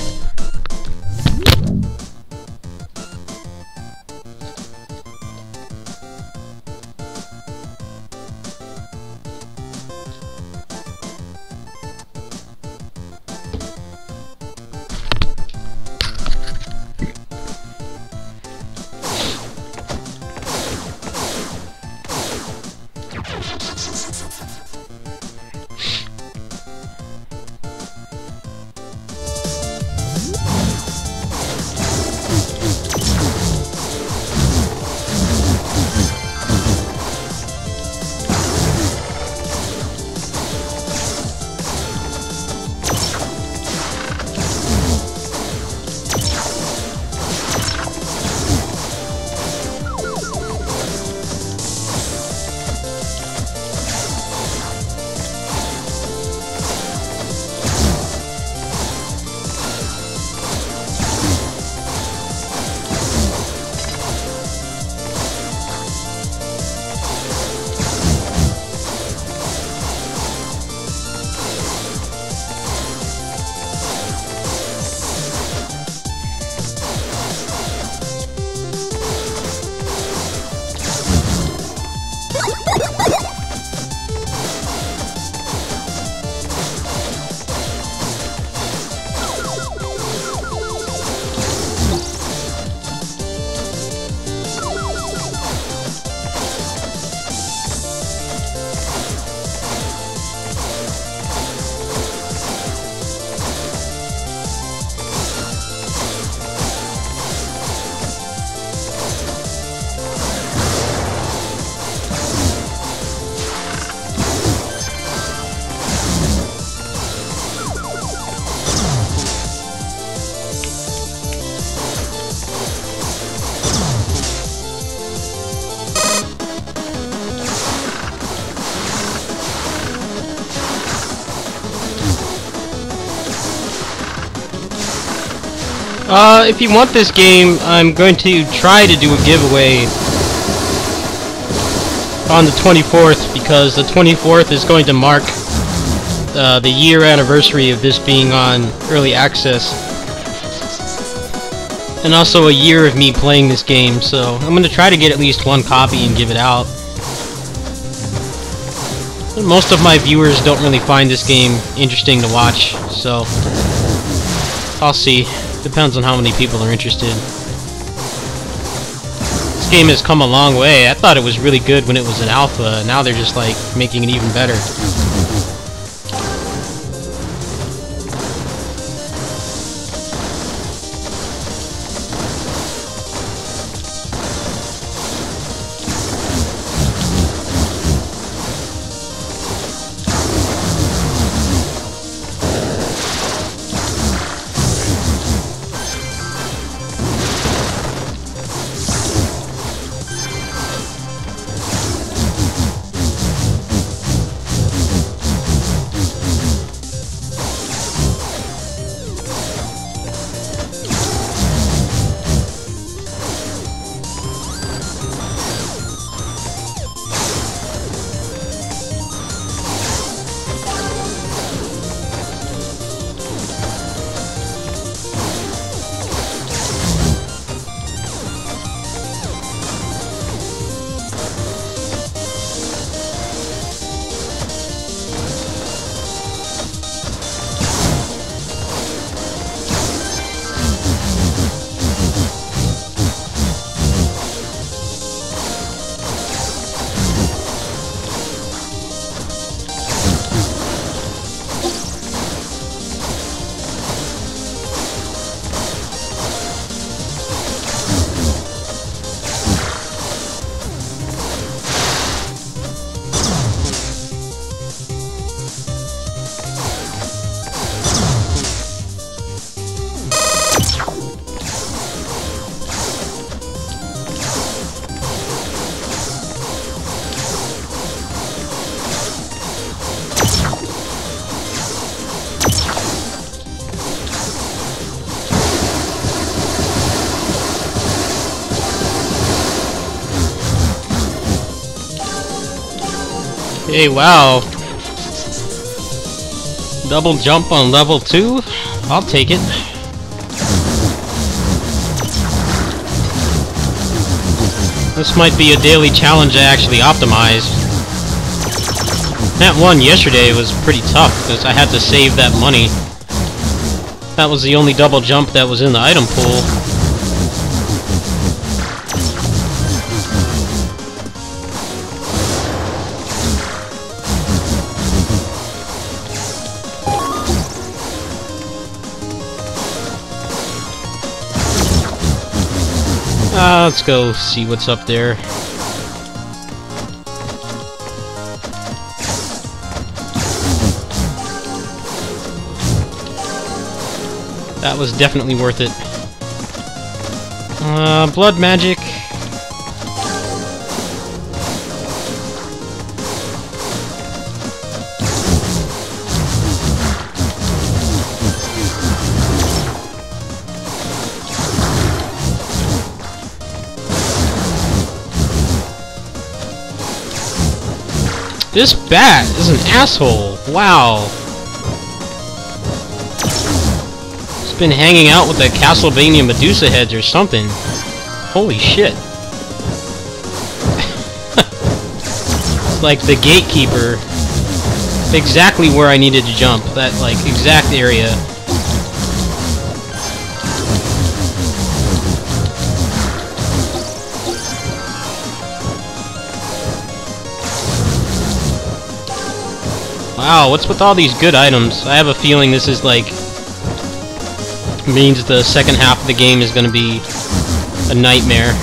If you want this game, I'm going to try to do a giveaway on the 24th, because the 24th is going to mark the year anniversary of this being on early access, and also a year of me playing this game, so I'm going to try to get at least one copy and give it out. Most of my viewers don't really find this game interesting to watch, so I'll see. Depends on how many people are interested. This game has come a long way. I thought it was really good when it was an alpha. Now they're just like making it even better. Hey, wow. Double jump on level 2? I'll take it. This might be a daily challenge I actually optimized. That one yesterday was pretty tough, because I had to save that money. That was the only double jump that was in the item pool. Let's go see what's up there. That was definitely worth it. Blood magic. This bat is an asshole. Wow. It's been hanging out with the Castlevania Medusa heads or something. Holy shit. Like the gatekeeper. Exactly where I needed to jump. That, like, exact area. Wow, what's with all these good items? I have a feeling this is like means the second half of the game is going to be a nightmare.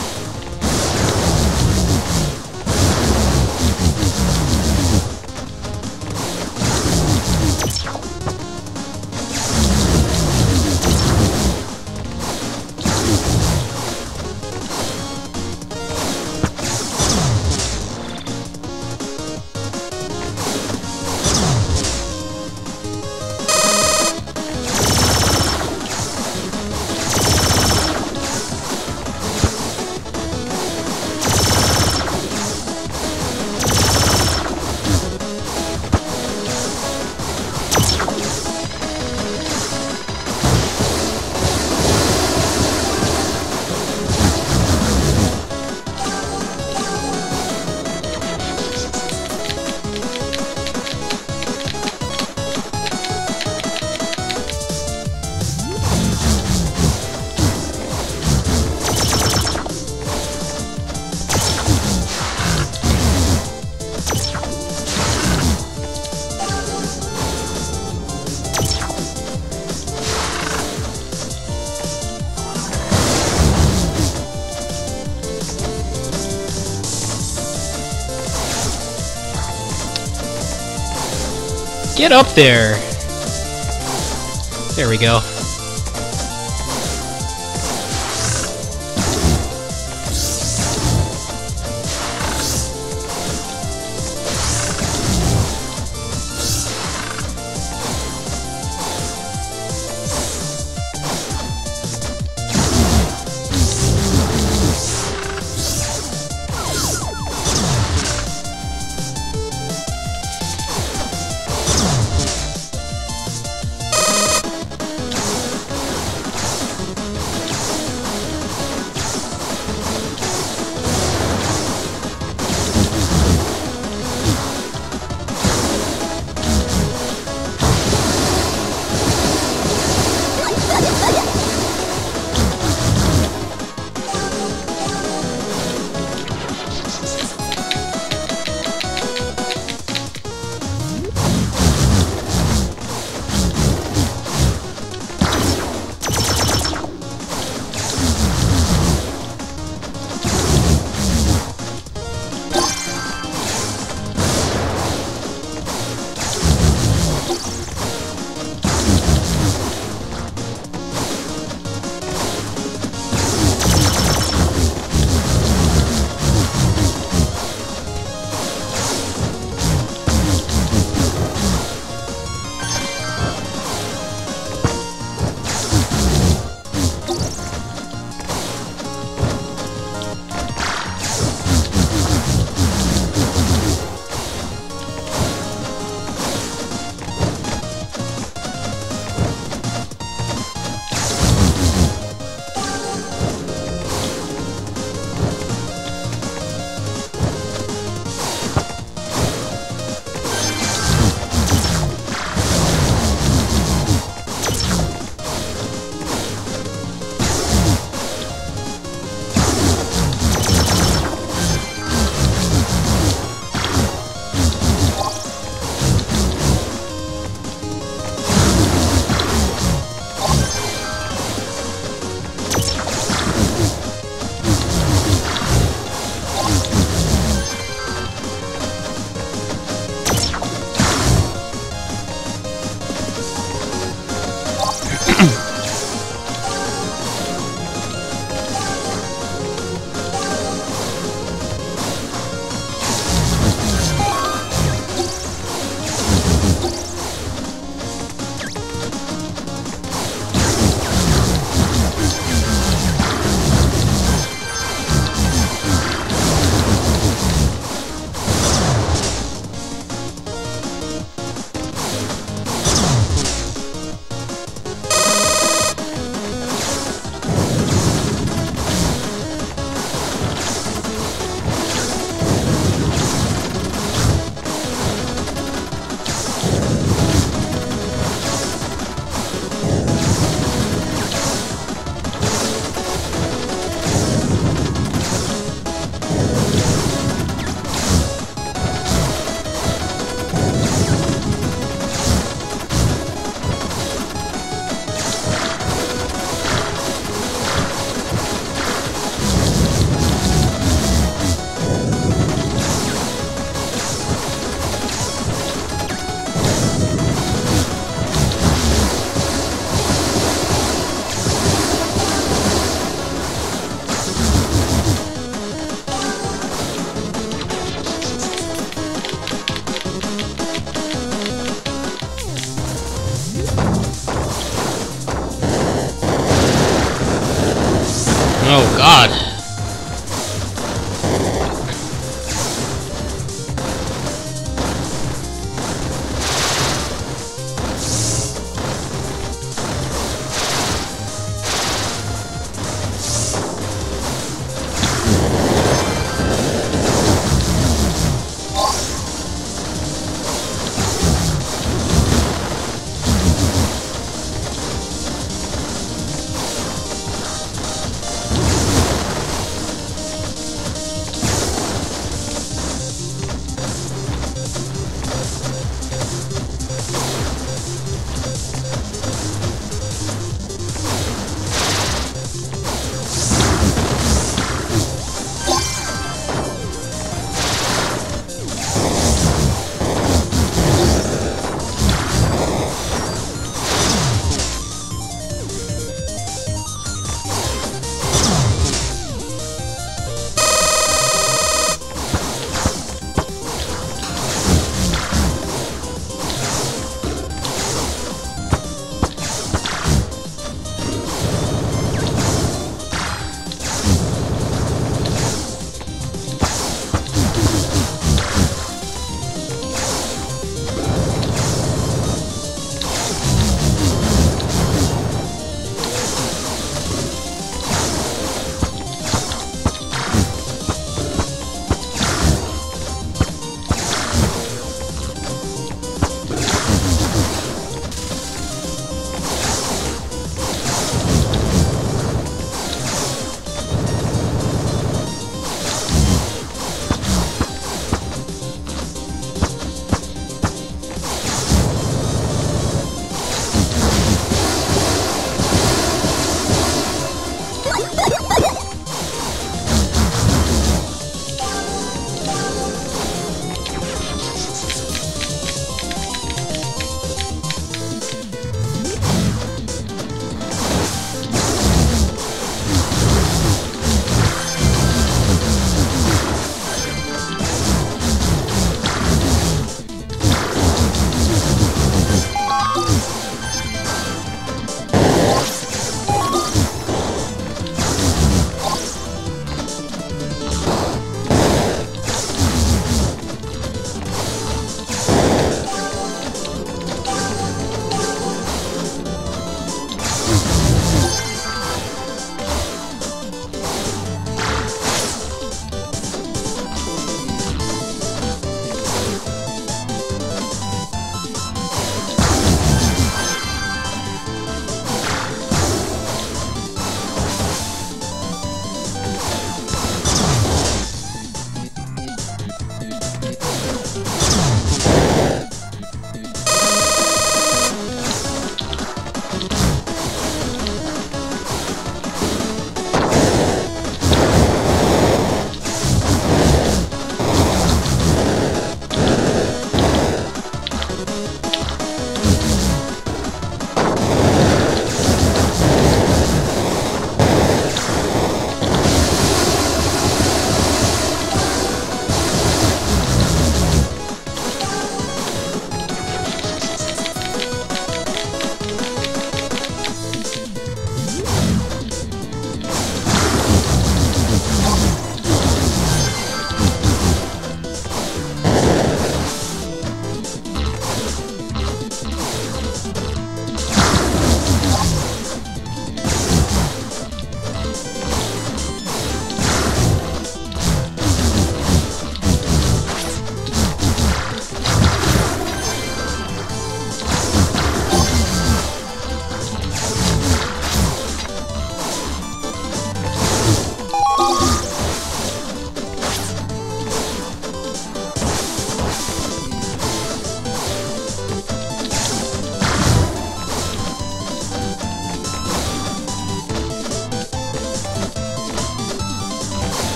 Get up there! There we go.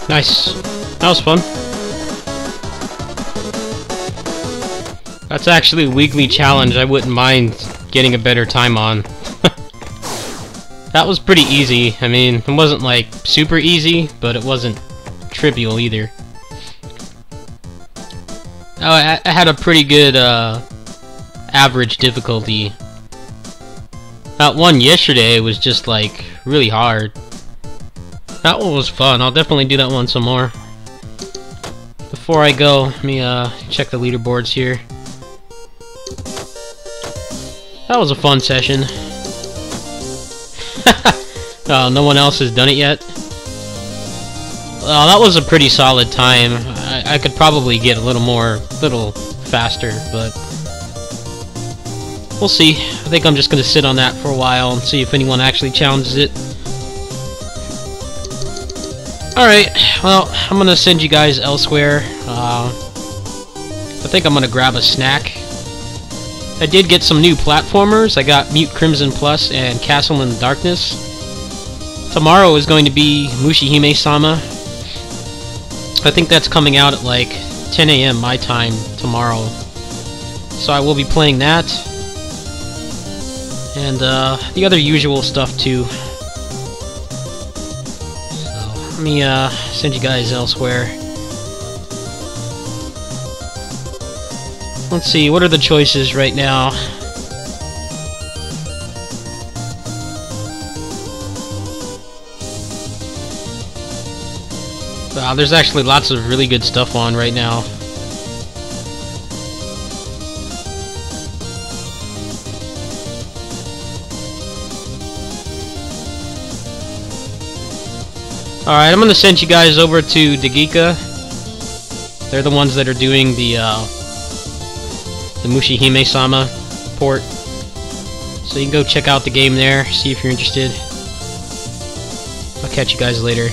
Nice. That was fun. That's actually a weekly challenge I wouldn't mind getting a better time on. That was pretty easy. I mean, it wasn't like super easy, but it wasn't trivial either. Oh, I had a pretty good average difficulty. That one yesterday was just like really hard. That one was fun. I'll definitely do that one some more. Before I go, let me check the leaderboards here. That was a fun session. Oh, no one else has done it yet? That was a pretty solid time. I could probably get a little faster, but we'll see. I think I'm just gonna sit on that for a while and see if anyone actually challenges it. Alright, well, I'm gonna send you guys elsewhere. I think I'm gonna grab a snack. I did get some new platformers. I got Mute Crimson Plus and Castle in the Darkness. Tomorrow is going to be Mushihime-sama. I think that's coming out at like 10 AM my time tomorrow. So I will be playing that. And the other usual stuff too. So let me send you guys elsewhere. Let's see, what are the choices right now? Wow, there's actually lots of really good stuff on right now. Alright, I'm gonna send you guys over to Dagika. They're the ones that are doing the Mushihime-sama port. So you can go check out the game there, see if you're interested. I'll catch you guys later.